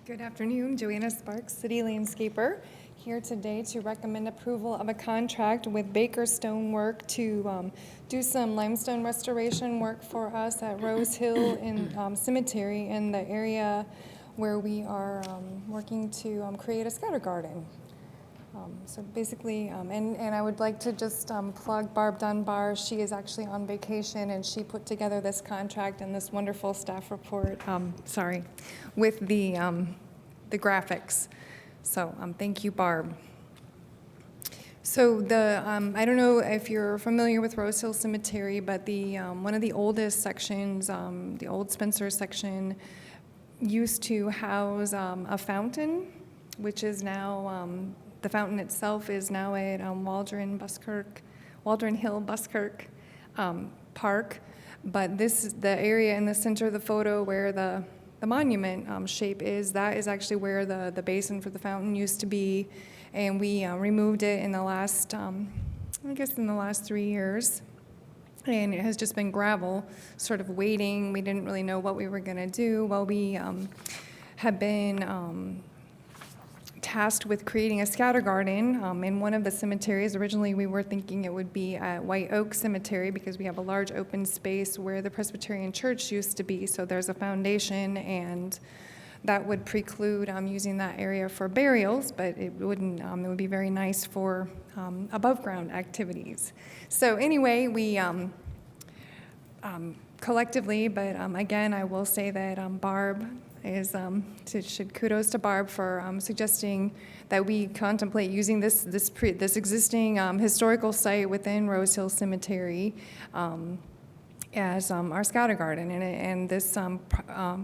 [SPEAKER 15] Good afternoon, Joanna Sparks, City Landscaper, here today to recommend approval of a contract with Baker Stonework to do some limestone restoration work for us at Rose Hill Cemetery in the area where we are working to create a scatter garden. So basically, and I would like to just plug Barb Dunbar. She is actually on vacation, and she put together this contract and this wonderful staff report, with the graphics. So thank you, Barb. So I don't know if you're familiar with Rose Hill Cemetery, but one of the oldest sections, the old Spencer section, used to house a fountain, which is now, the fountain itself is now at Waldron Hill Buskirk Park. But this is the area in the center of the photo where the monument shape is. That is actually where the basin for the fountain used to be. And we removed it in the last, I guess in the last 3 years. And it has just been gravel, sort of waiting. We didn't really know what we were going to do. Well, we have been tasked with creating a scatter garden in one of the cemeteries. Originally, we were thinking it would be at White Oak Cemetery because we have a large open space where the Presbyterian Church used to be. So there's a foundation, and that would preclude using that area for burials, but it wouldn't. It would be very nice for above-ground activities. So anyway, we collectively, but again, I will say that Barb is, should kudos to Barb for suggesting that we contemplate using this existing historical site within Rose Hill Cemetery as our scatter garden, and this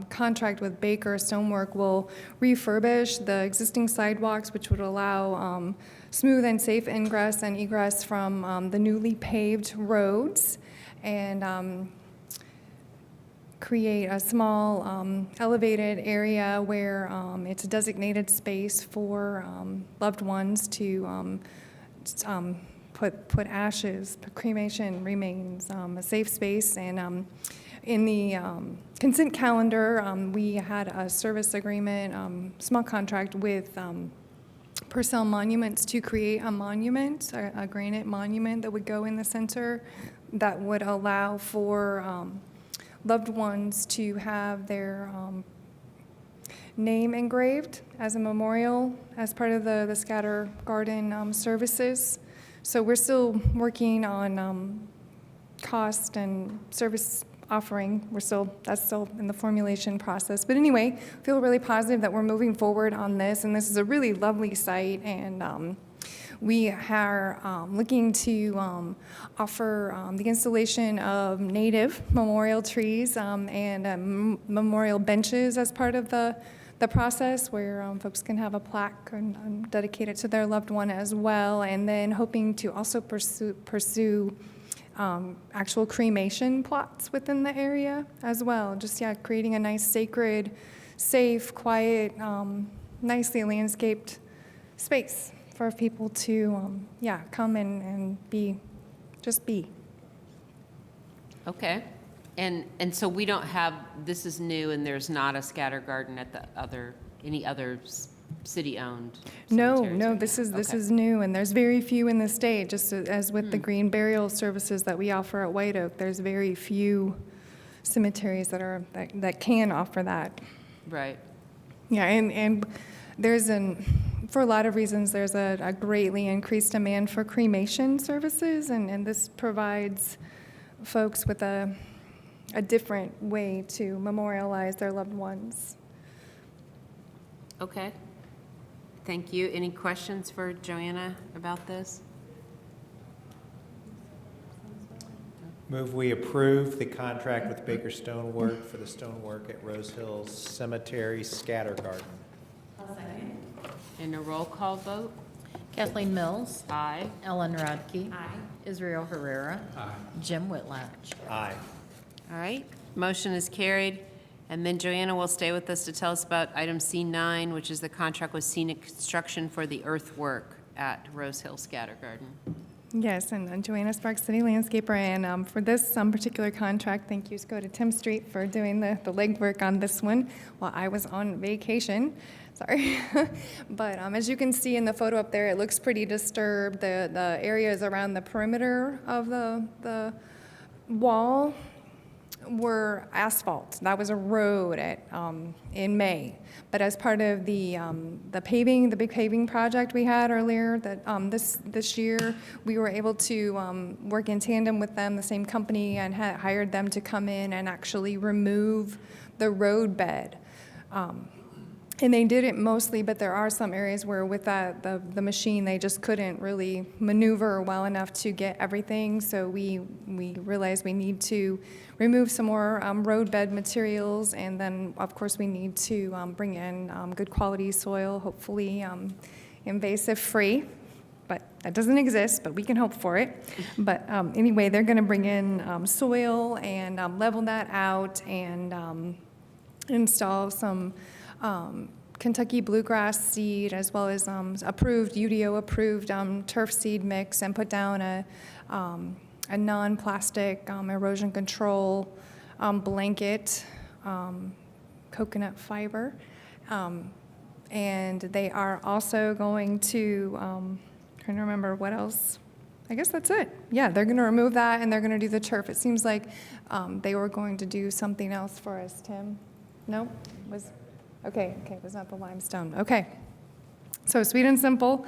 [SPEAKER 15] contract with Baker Stonework will refurbish the existing sidewalks, which would allow smooth and safe ingress and egress from the newly paved roads, and create a small elevated area where it's a designated space for loved ones to put ashes, put cremation remains, a safe space. And in the consent calendar, we had a service agreement, small contract with Purcell Monuments to create a monument, a granite monument that would go in the center that would allow for loved ones to have their name engraved as a memorial as part of the scatter garden services. So we're still working on cost and service offering. That's still in the formulation process. But anyway, I feel really positive that we're moving forward on this, and this is a really lovely site, and we are looking to offer the installation of native memorial trees and memorial benches as part of the process, where folks can have a plaque dedicated to their loved one as well, and then hoping to also pursue actual cremation plots within the area as well. Just, creating a nice, sacred, safe, quiet, nicely landscaped space for people to, come and be.
[SPEAKER 1] Okay. And so we don't have, this is new, and there's not a scatter garden at any other city-owned cemeteries?
[SPEAKER 15] No, this is new, and there's very few in the state, just as with the green burial services that we offer at White Oak. There's very few cemeteries that can offer that.
[SPEAKER 1] Right.
[SPEAKER 15] Yeah, and there's for a lot of reasons, there's a greatly increased demand for cremation services, and this provides folks with a different way to memorialize their loved ones.
[SPEAKER 1] Okay. Thank you. Any questions for Joanna about this?
[SPEAKER 3] Move we approve the contract with Baker Stonework for the stonework at Rose Hills Cemetery Scatter Garden.
[SPEAKER 1] And a roll call vote?
[SPEAKER 2] Kathleen Mills.
[SPEAKER 1] Aye.
[SPEAKER 2] Ellen Rodkey.
[SPEAKER 14] Aye.
[SPEAKER 2] Israel Herrera.
[SPEAKER 12] Aye.
[SPEAKER 2] Jim Whitlatch.
[SPEAKER 3] Aye.
[SPEAKER 1] All right. Motion is carried. And then Joanna will stay with us to tell us about item C9, which is the contract with Scenic Construction for the earthwork at Rose Hill Scatter Garden.
[SPEAKER 15] Yes, and Joanna Sparks, City Landscaper, and for this particular contract, thank you go to Tim Street for doing the legwork on this one while I was on vacation. Sorry. But as you can see in the photo up there, it looks pretty disturbed. The areas around the perimeter of the wall were asphalt. That was a road in May. But as part of the paving, the big paving project we had earlier this year, we were able to work in tandem with them, the same company, and hired them to come in and actually remove the road bed. And they did it mostly, but there are some areas where with the machine, they just couldn't really maneuver well enough to get everything. So we realized we need to remove some more road bed materials, and then of course we need to bring in good quality soil, hopefully invasive free. But that doesn't exist, but we can hope for it. But anyway, they're going to bring in soil and level that out and install some Kentucky bluegrass seed, as well as UDO-approved turf seed mix, and put down a non-plastic erosion control blanket, coconut fiber. And they are also going to, trying to remember what else. I guess that's it. Yeah, they're going to remove that, and they're going to do the turf. It seems like they were going to do something else for us, Tim. No? Okay, it was not the limestone. Okay. So sweet and simple,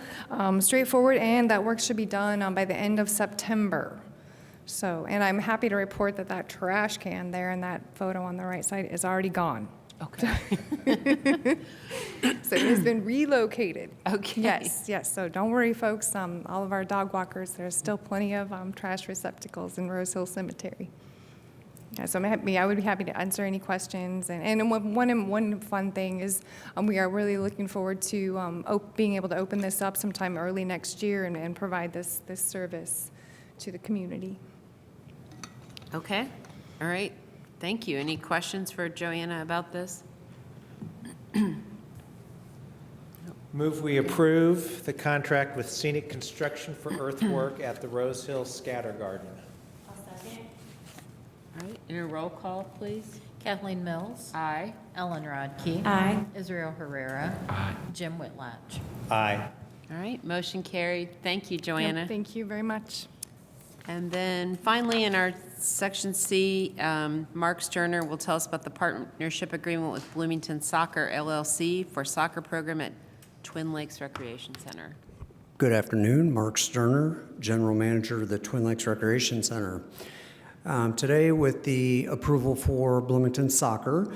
[SPEAKER 15] straightforward, and that work should be done by the end of September. So, and I'm happy to report that trash can there in that photo on the right side is already gone.
[SPEAKER 1] Okay.
[SPEAKER 15] So it has been relocated.
[SPEAKER 1] Okay.
[SPEAKER 15] Yes. So don't worry, folks. All of our dog walkers, there's still plenty of trash receptacles in Rose Hill Cemetery. Yeah, so I would be happy to answer any questions. And one fun thing is we are really looking forward to being able to open this up sometime early next year and provide this service to the community.
[SPEAKER 1] Okay, all right, thank you. Any questions for Joanna about this?
[SPEAKER 3] Move we approve the contract with Scenic Construction for earthwork at the Rose Hill Scatter Garden.
[SPEAKER 1] All right, and a roll call, please.
[SPEAKER 2] Kathleen Mills.
[SPEAKER 1] Aye.
[SPEAKER 2] Ellen Rodkey.
[SPEAKER 11] Aye.
[SPEAKER 2] Israel Herrera.
[SPEAKER 12] Aye.
[SPEAKER 2] Jim Whitlatch.
[SPEAKER 3] Aye.
[SPEAKER 1] All right, motion carried. Thank you, Joanna.
[SPEAKER 15] Yep, thank you very much.
[SPEAKER 1] And then finally, in our section C, Mark Sterner will tell us about the partnership agreement with Bloomington Soccer LLC for soccer program at Twin Lakes Recreation Center.
[SPEAKER 16] Good afternoon, Mark Sterner, General Manager of the Twin Lakes Recreation Center. Today, with the approval for Bloomington Soccer,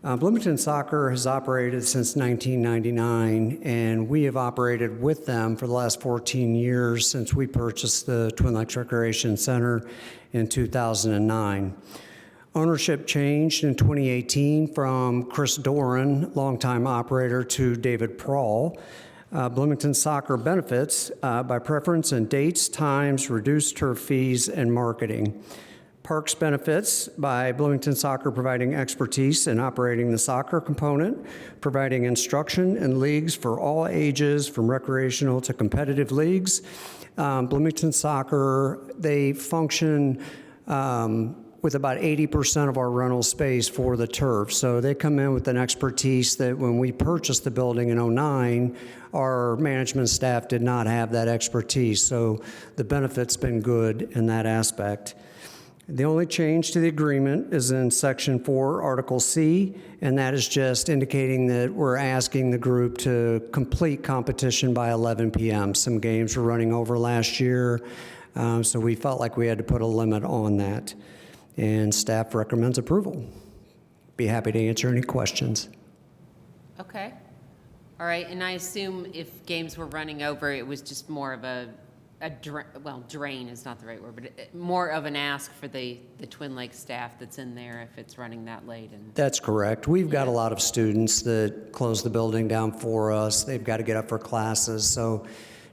[SPEAKER 16] Bloomington Soccer has operated since 1999, and we have operated with them for the last 14 years since we purchased the Twin Lakes Recreation Center in 2009. Ownership changed in 2018 from Chris Doran, longtime operator, to David Prawl. Bloomington Soccer benefits by preference in dates, times, reduced turf fees, and marketing. Parks benefits by Bloomington Soccer providing expertise in operating the soccer component, providing instruction and leagues for all ages, from recreational to competitive leagues. Bloomington Soccer, they function with about 80% of our rental space for the turf. So they come in with an expertise that when we purchased the building in '09, our management staff did not have that expertise. So the benefit's been good in that aspect. The only change to the agreement is in Section 4, Article C, and that is just indicating that we're asking the group to complete competition by 11 p.m. Some games were running over last year, so we felt like we had to put a limit on that. And staff recommends approval. Be happy to answer any questions.
[SPEAKER 1] Okay. All right, and I assume if games were running over, it was just more of drain is not the right word, but more of an ask for the Twin Lakes staff that's in there if it's running that late. And
[SPEAKER 16] That's correct. We've got a lot of students that close the building down for us. They've got to get up for classes. So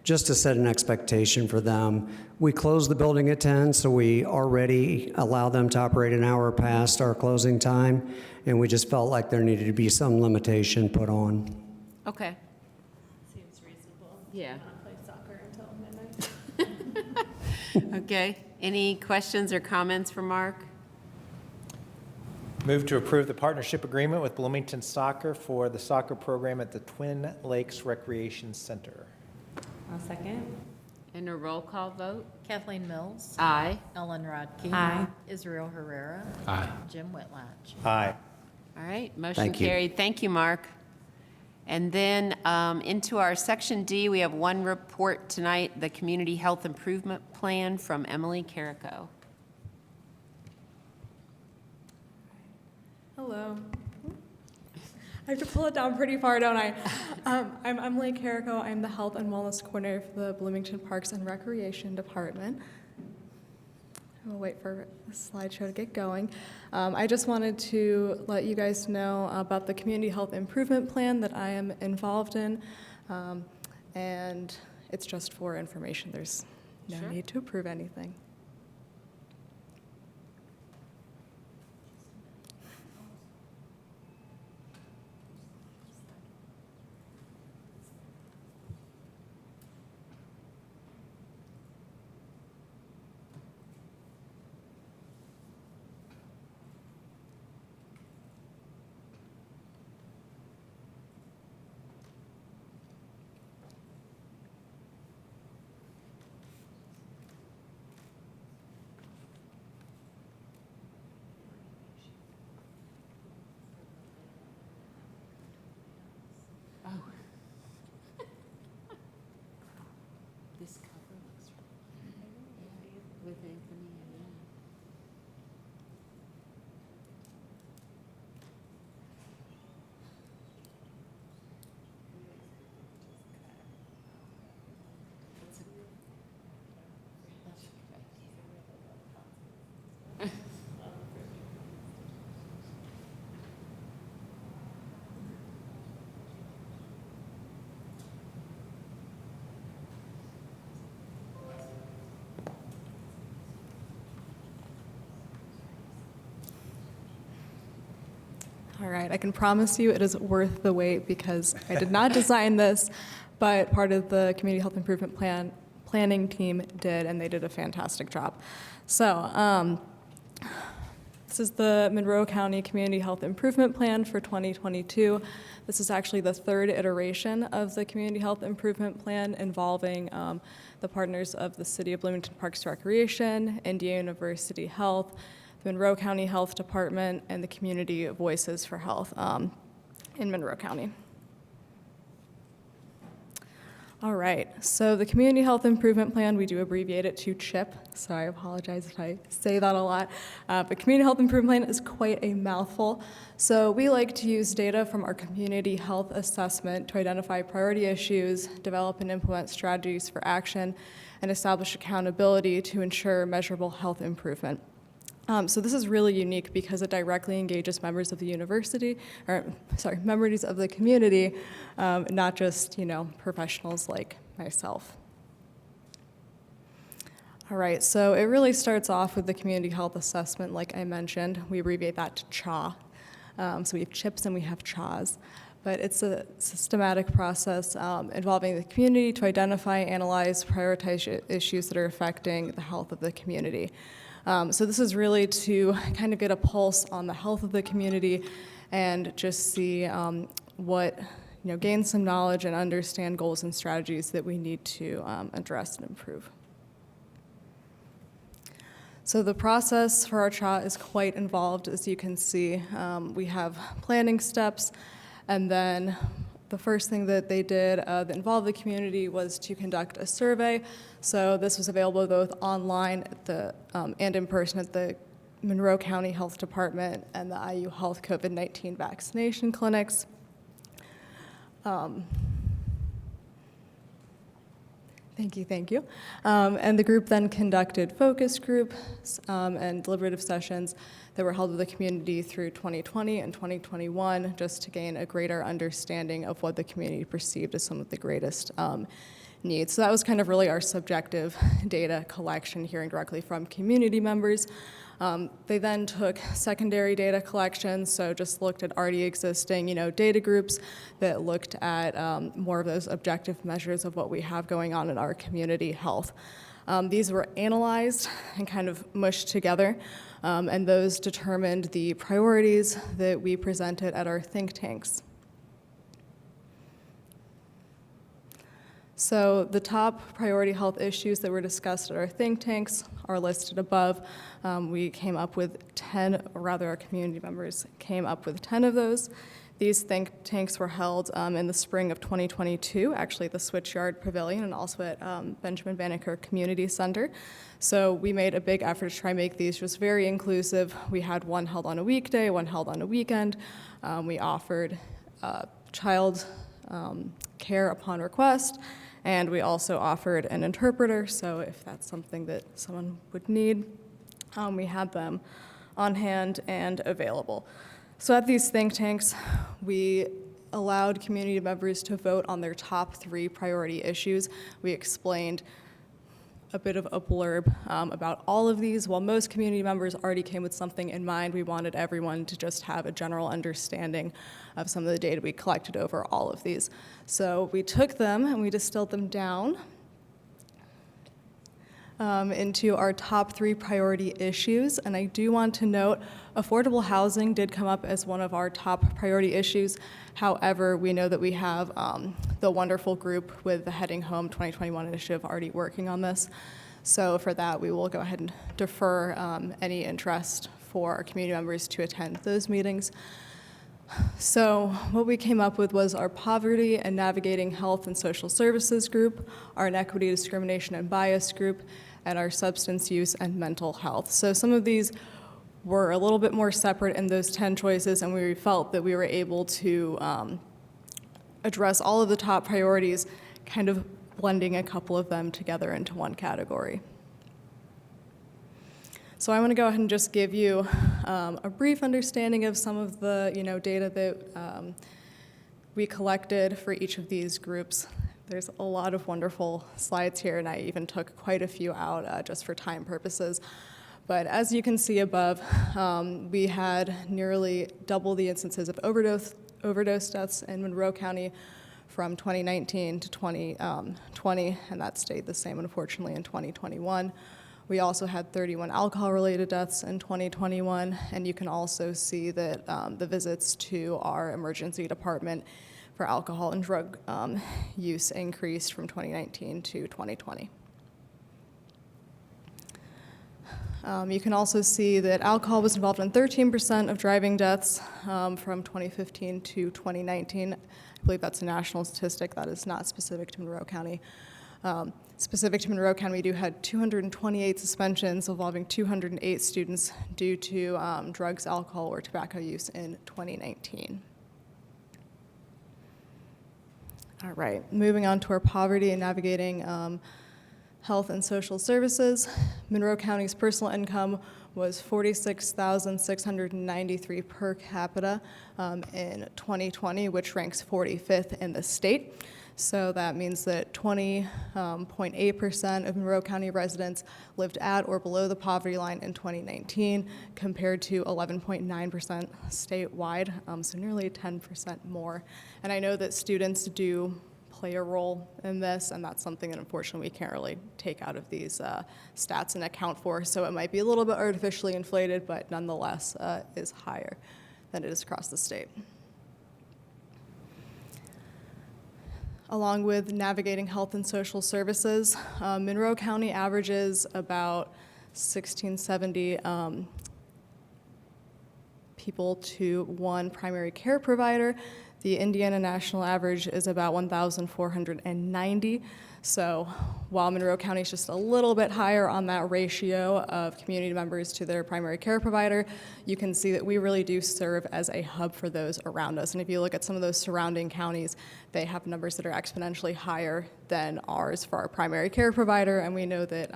[SPEAKER 16] just to set an expectation for them, we close the building at 10, so we already allow them to operate an hour past our closing time, and we just felt like there needed to be some limitation put on.
[SPEAKER 1] okay.
[SPEAKER 4] Seems reasonable.
[SPEAKER 1] Yeah.
[SPEAKER 4] Not play soccer until midnight.
[SPEAKER 1] Okay. Any questions or comments for Mark?
[SPEAKER 3] Move to approve the partnership agreement with Bloomington Soccer for the soccer program at the Twin Lakes Recreation Center.
[SPEAKER 11] I'll second.
[SPEAKER 1] And a roll call vote?
[SPEAKER 2] Kathleen Mills.
[SPEAKER 1] Aye.
[SPEAKER 2] Ellen Rodkey.
[SPEAKER 11] Aye.
[SPEAKER 2] Israel Herrera.
[SPEAKER 12] Aye.
[SPEAKER 2] Jim Whitlatch.
[SPEAKER 3] Aye.
[SPEAKER 1] All right, motion
[SPEAKER 16] Thank you.
[SPEAKER 1] carried. Thank you, Mark. And then into our Section D, we have one report tonight, the Community Health Improvement Plan from Emily Carrico.
[SPEAKER 17] Hello. I have to pull it down pretty far, don't I? I'm Emily Carrico. I'm the Health and Wellness Coordinator for the Bloomington Parks and Recreation Department. We'll wait for the slideshow to get going. I just wanted to let you guys know about the Community Health Improvement Plan that I am involved in. And it's just for information. There's no need to approve anything. All right, I can promise you it is worth the wait because I did not design this, but part of the Community Health Improvement Planning team did, and they did a fantastic job. So this is the Monroe County Community Health Improvement Plan for 2022. This is actually the third iteration of the Community Health Improvement Plan involving the partners of the City of Bloomington Parks Recreation, Indiana University Health, the Monroe County Health Department, and the Community Voices for Health in Monroe County. All right, so the Community Health Improvement Plan, we do abbreviate it to CHIP, so I apologize if I say that a lot, but Community Health Improvement Plan is quite a mouthful. So we like to use data from our community health assessment to identify priority issues, develop and implement strategies for action, and establish accountability to ensure measurable health improvement. So this is really unique because it directly engages members of the university, members of the community, not just, professionals like myself. All right, so it really starts off with the community health assessment, like I mentioned. We abbreviate that to CHA. So we have CHIPS and we have CHAs. But it's a systematic process involving the community to identify, analyze, prioritize issues that are affecting the health of the community. So this is really to kind of get a pulse on the health of the community and just see gain some knowledge and understand goals and strategies that we need to address and improve. So the process for our CHA is quite involved, as you can see. We have planning steps, and then the first thing that they did that involved the community was to conduct a survey. So this was available both online and in person at the Monroe County Health Department and the IU Health COVID-19 vaccination clinics. Thank you. And the group then conducted focus groups and deliberative sessions that were held with the community through 2020 and 2021, just to gain a greater understanding of what the community perceived as some of the greatest needs. So that was kind of really our subjective data collection, hearing directly from community members. They then took secondary data collection, so just looked at already existing, data groups that looked at more of those objective measures of what we have going on in our community health. These were analyzed and kind of mushed together, and those determined the priorities that we presented at our think tanks. So the top priority health issues that were discussed at our think tanks are listed above. We came up with 10, or rather our community members came up with 10 of those. These think tanks were held in the spring of 2022, actually at the Switchyard Pavilion and also at Benjamin Banneker Community Center. So we made a big effort to try and make these just very inclusive. We had one held on a weekday, one held on a weekend. We offered child care upon request, and we also offered an interpreter, so if that's something that someone would need, we had them on hand and available. So at these think tanks, we allowed community members to vote on their top 3 priority issues. We explained a bit of a blurb about all of these. While most community members already came with something in mind, we wanted everyone to just have a general understanding of some of the data we collected over all of these. So we took them and we distilled them down into our top 3 priority issues. And I do want to note, affordable housing did come up as one of our top priority issues. However, we know that we have the wonderful group with the Heading Home 2021 initiative already working on this. So for that, we will go ahead and defer any interest for our community members to attend those meetings. So what we came up with was our Poverty and Navigating Health and Social Services group, our Inequity, Discrimination, and Bias group, and our Substance Use and Mental Health. So some of these were a little bit more separate in those 10 choices, and we felt that we were able to address all of the top priorities, kind of blending a couple of them together into one category. So I want to go ahead and just give you a brief understanding of some of the data that we collected for each of these groups. There's a lot of wonderful slides here, and I even took quite a few out just for time purposes. But as you can see above, we had nearly double the instances of overdose deaths in Monroe County from 2019 to 2020, and that stayed the same, unfortunately, in 2021. We also had 31 alcohol-related deaths in 2021, and you can also see that the visits to our emergency department for alcohol and drug use increased from 2019 to 2020. You can also see that alcohol was involved in 13% of driving deaths from 2015 to 2019. I believe that's a national statistic. That is not specific to Monroe County. Specific to Monroe County, we do had 228 suspensions involving 208 students due to drugs, alcohol, or tobacco use in 2019. All right, moving on to our poverty and navigating health and social services. Monroe County's personal income was $46,693 per capita in 2020, which ranks 45th in the state. So that means that 20.8% of Monroe County residents lived at or below the poverty line in 2019, compared to 11.9% statewide, so nearly 10% more. And I know that students do play a role in this, and that's something that unfortunately we can't really take out of these stats and account for. So it might be a little bit artificially inflated, but nonetheless is higher than it is across the state. Along with navigating health and social services, Monroe County averages about 1,670 people to one primary care provider. The Indiana national average is about 1,490. So while Monroe County is just a little bit higher on that ratio of community members to their primary care provider, you can see that we really do serve as a hub for those around us. And if you look at some of those surrounding counties, they have numbers that are exponentially higher than ours for our primary care provider, and we know that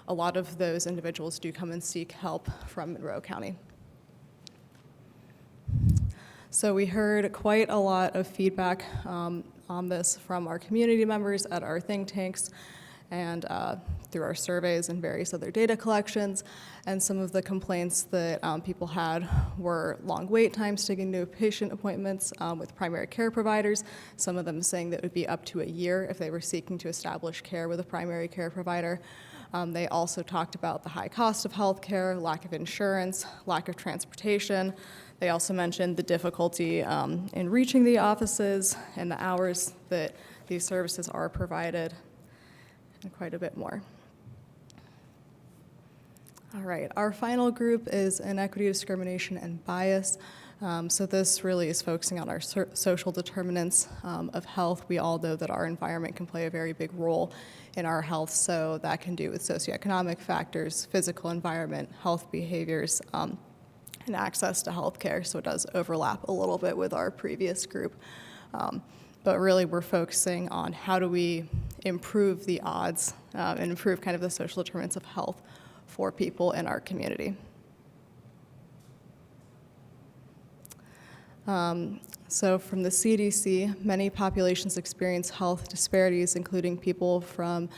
[SPEAKER 17] a lot of those individuals do come and seek help from Monroe County. So we heard quite a lot of feedback on this from our community members at our think tanks and through our surveys and various other data collections. And some of the complaints that people had were long wait times to get new patient appointments with primary care providers, some of them saying that it would be up to a year if they were seeking to establish care with a primary care provider. They also talked about the high cost of health care, lack of insurance, lack of transportation. They also mentioned the difficulty in reaching the offices and the hours that these services are provided, and quite a bit more. All right, our final group is inequity, discrimination, and bias. So this really is focusing on our social determinants of health. We all know that our environment can play a very big role in our health, so that can do with socioeconomic factors, physical environment, health behaviors, and access to health care, so it does overlap a little bit with our previous group. But really we're focusing on how do we improve the odds and improve kind of the social determinants of health for people in our community. So from the CDC, many populations experience health disparities, including people from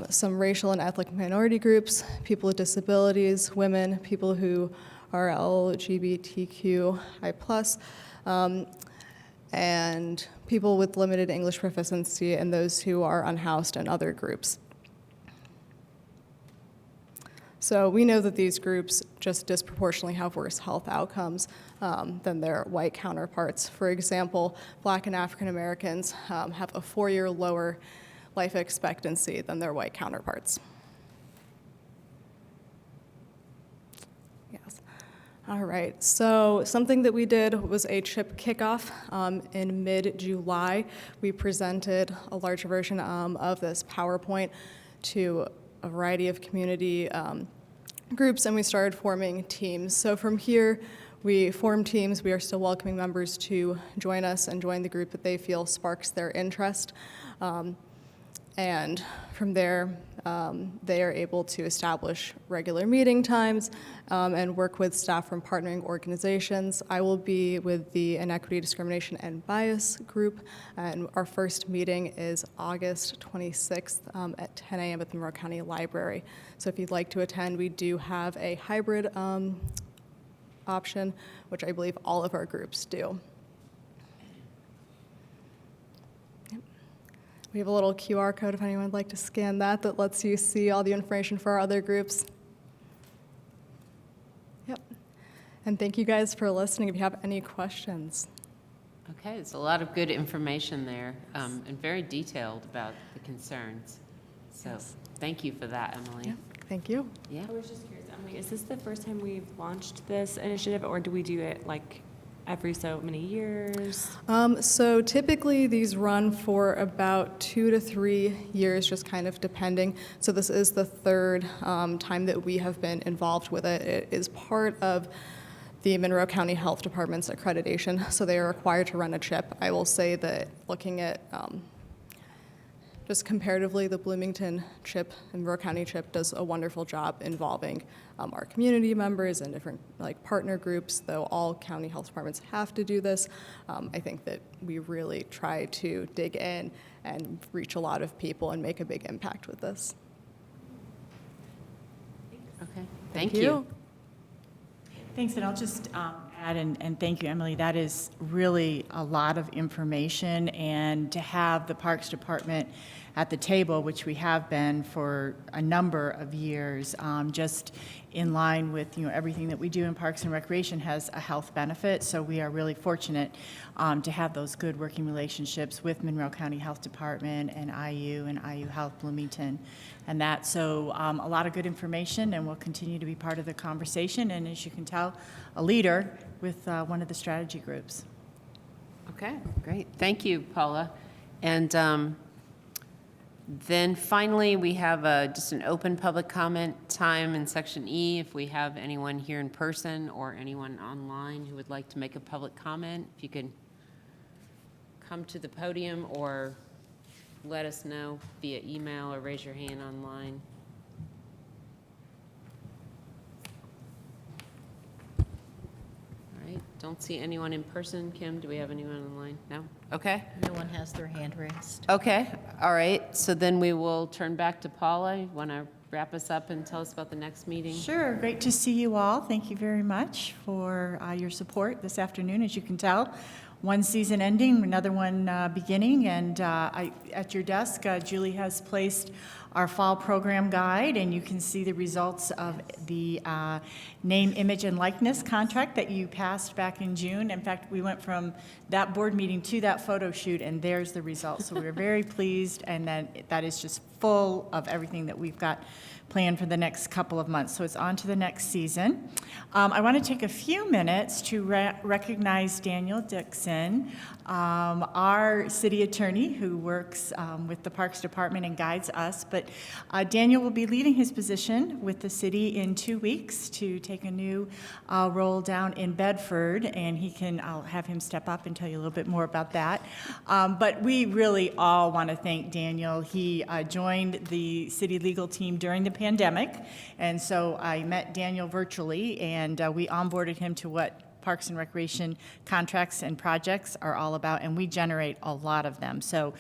[SPEAKER 17] some racial and ethnic minority groups, people with disabilities, women, people who are LGBTQI+, and people with limited English proficiency, and those who are unhoused, and other groups. So we know that these groups just disproportionately have worse health outcomes than their white counterparts. For example, Black and African Americans have a 4-year lower life expectancy than their white counterparts. Yes. All right, so something that we did was a CHIP kickoff in mid-July. We presented a larger version of this PowerPoint to a variety of community groups, and we started forming teams. So from here, we formed teams. We are still welcoming members to join us and join the group that they feel sparks their interest. And from there, they are able to establish regular meeting times and work with staff from partnering organizations. I will be with the Inequity, Discrimination, and Bias group, and our first meeting is August 26th at 10 a.m. at the Monroe County Library. So if you'd like to attend, we do have a hybrid option, which I believe all of our groups do. We have a little QR code if anyone would like to scan that lets you see all the information for our other groups. Yep. And thank you guys for listening. If you have any questions.
[SPEAKER 1] Okay, it's a lot of good information there and very detailed about the concerns. So thank you for that, Emily.
[SPEAKER 17] Yeah. Thank you.
[SPEAKER 1] Yeah.
[SPEAKER 11] I was just curious, Emily, is this the first time we've launched this initiative, or do we do it like every so many years?
[SPEAKER 17] So typically these run for about 2 to 3 years, just kind of depending. So this is the third time that we have been involved with it. It is part of the Monroe County Health Department's accreditation, so they are required to run a CHIP. I will say that looking at just comparatively, the Bloomington CHIP and Monroe County CHIP does a wonderful job involving our community members and different partner groups, though all county health departments have to do this. I think that we really try to dig in and reach a lot of people and make a big impact with this.
[SPEAKER 1] Okay, thank you.
[SPEAKER 14] Thanks, and I'll just add and thank you, Emily. That is really a lot of information, and to have the Parks Department at the table, which we have been for a number of years, just in line with everything that we do in Parks and Recreation has a health benefit. So we are really fortunate to have those good working relationships with Monroe County Health Department and IU Health Bloomington, and that. So a lot of good information, and we'll continue to be part of the conversation. And as you can tell, a leader with one of the strategy groups.
[SPEAKER 1] Okay, great. Thank you, Paula. And then finally, we have just an open public comment time in Section E. If we have anyone here in person or anyone online who would like to make a public comment, if you could come to the podium or let us know via email or raise your hand online. All right, don't see anyone in person. Kim, do we have anyone online? No? Okay.
[SPEAKER 2] No one has their hand raised.
[SPEAKER 1] Okay, all right. So then we will turn back to Paula. You want to wrap us up and tell us about the next meeting?
[SPEAKER 14] Sure, great to see you all. Thank you very much for your support this afternoon. As you can tell, one season ending, another one beginning, and at your desk, Julie has placed our fall program guide, and you can see the results of the name, image, and likeness contract that you passed back in June. In fact, we went from that board meeting to that photo shoot, and there's the results. So we're very pleased, and that is just full of everything that we've got planned for the next couple of months. So it's on to the next season. I want to take a few minutes to recognize Daniel Dixon, our city attorney who works with the Parks Department and guides us. But Daniel will be leaving his position with the city in 2 weeks to take a new role down in Bedford, and I'll have him step up and tell you a little bit more about that. But we really all want to thank Daniel. He joined the city legal team during the pandemic, and so I met Daniel virtually, and we onboarded him to what Parks and Recreation contracts and projects are all about, and we generate a lot of them. So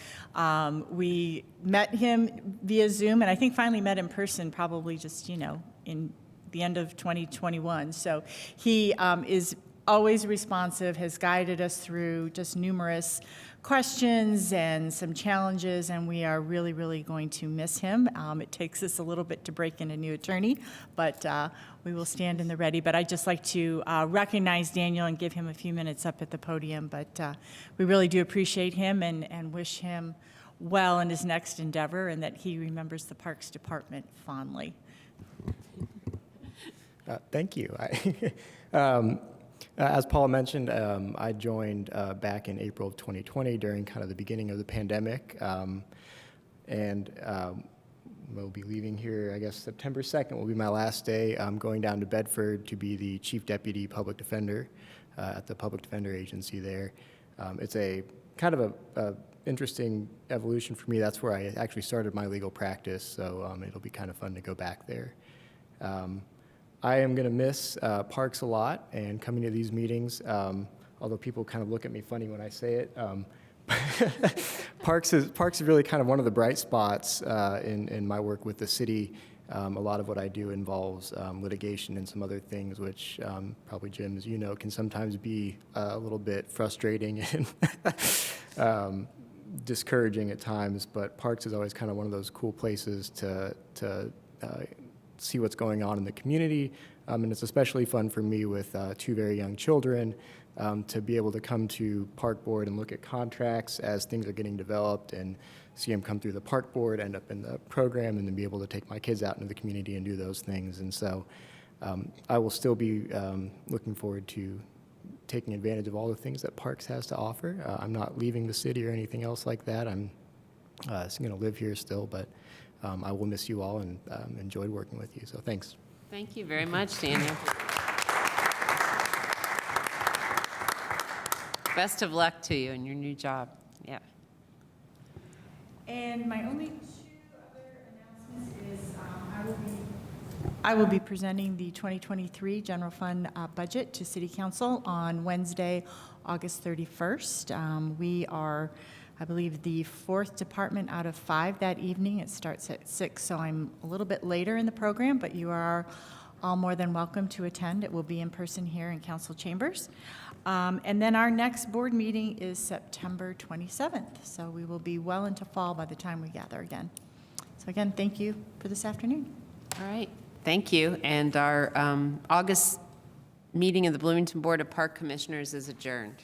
[SPEAKER 14] we met him via Zoom, and I think finally met in person probably just, in the end of 2021. So he is always responsive, has guided us through just numerous questions and some challenges, and we are really, really going to miss him. It takes us a little bit to break in a new attorney, but we will stand in the ready. But I'd just like to recognize Daniel and give him a few minutes up at the podium. But we really do appreciate him and wish him well in his next endeavor, and that he remembers the Parks Department fondly.
[SPEAKER 18] Thank you. As Paula mentioned, I joined back in April of 2020 during kind of the beginning of the pandemic, and we'll be leaving here, I guess September 2nd will be my last day. I'm going down to Bedford to be the Chief Deputy Public Defender at the Public Defender Agency there. It's a kind of interesting evolution for me. That's where I actually started my legal practice, so it'll be kind of fun to go back there. I am going to miss parks a lot and coming to these meetings, although people kind of look at me funny when I say it. Parks is really kind of one of the bright spots in my work with the city. A lot of what I do involves litigation and some other things, which probably, Jim, as you know, can sometimes be a little bit frustrating and discouraging at times. But Parks is always kind of one of those cool places to see what's going on in the community. And it's especially fun for me with 2 very young children to be able to come to Park Board and look at contracts as things are getting developed and see them come through the Park Board, end up in the program, and then be able to take my kids out into the community and do those things. And so I will still be looking forward to taking advantage of all the things that Parks has to offer. I'm not leaving the city or anything else like that. I'm going to live here still, but I will miss you all and enjoyed working with you. So thanks.
[SPEAKER 1] Thank you very much, Daniel. Best of luck to you in your new job. Yeah.
[SPEAKER 14] And my only 2 other announcements is I will be presenting the 2023 general fund budget to City Council on Wednesday, August 31st. We are, I believe, the 4th department out of 5 that evening. It starts at 6, so I'm a little bit later in the program, but you are all more than welcome to attend. It will be in person here in council chambers. And then our next board meeting is September 27th, so we will be well into fall by the time we gather again. So again, thank you for this afternoon.
[SPEAKER 1] All right. Thank you. And our August meeting of the Bloomington Board of Park Commissioners is adjourned.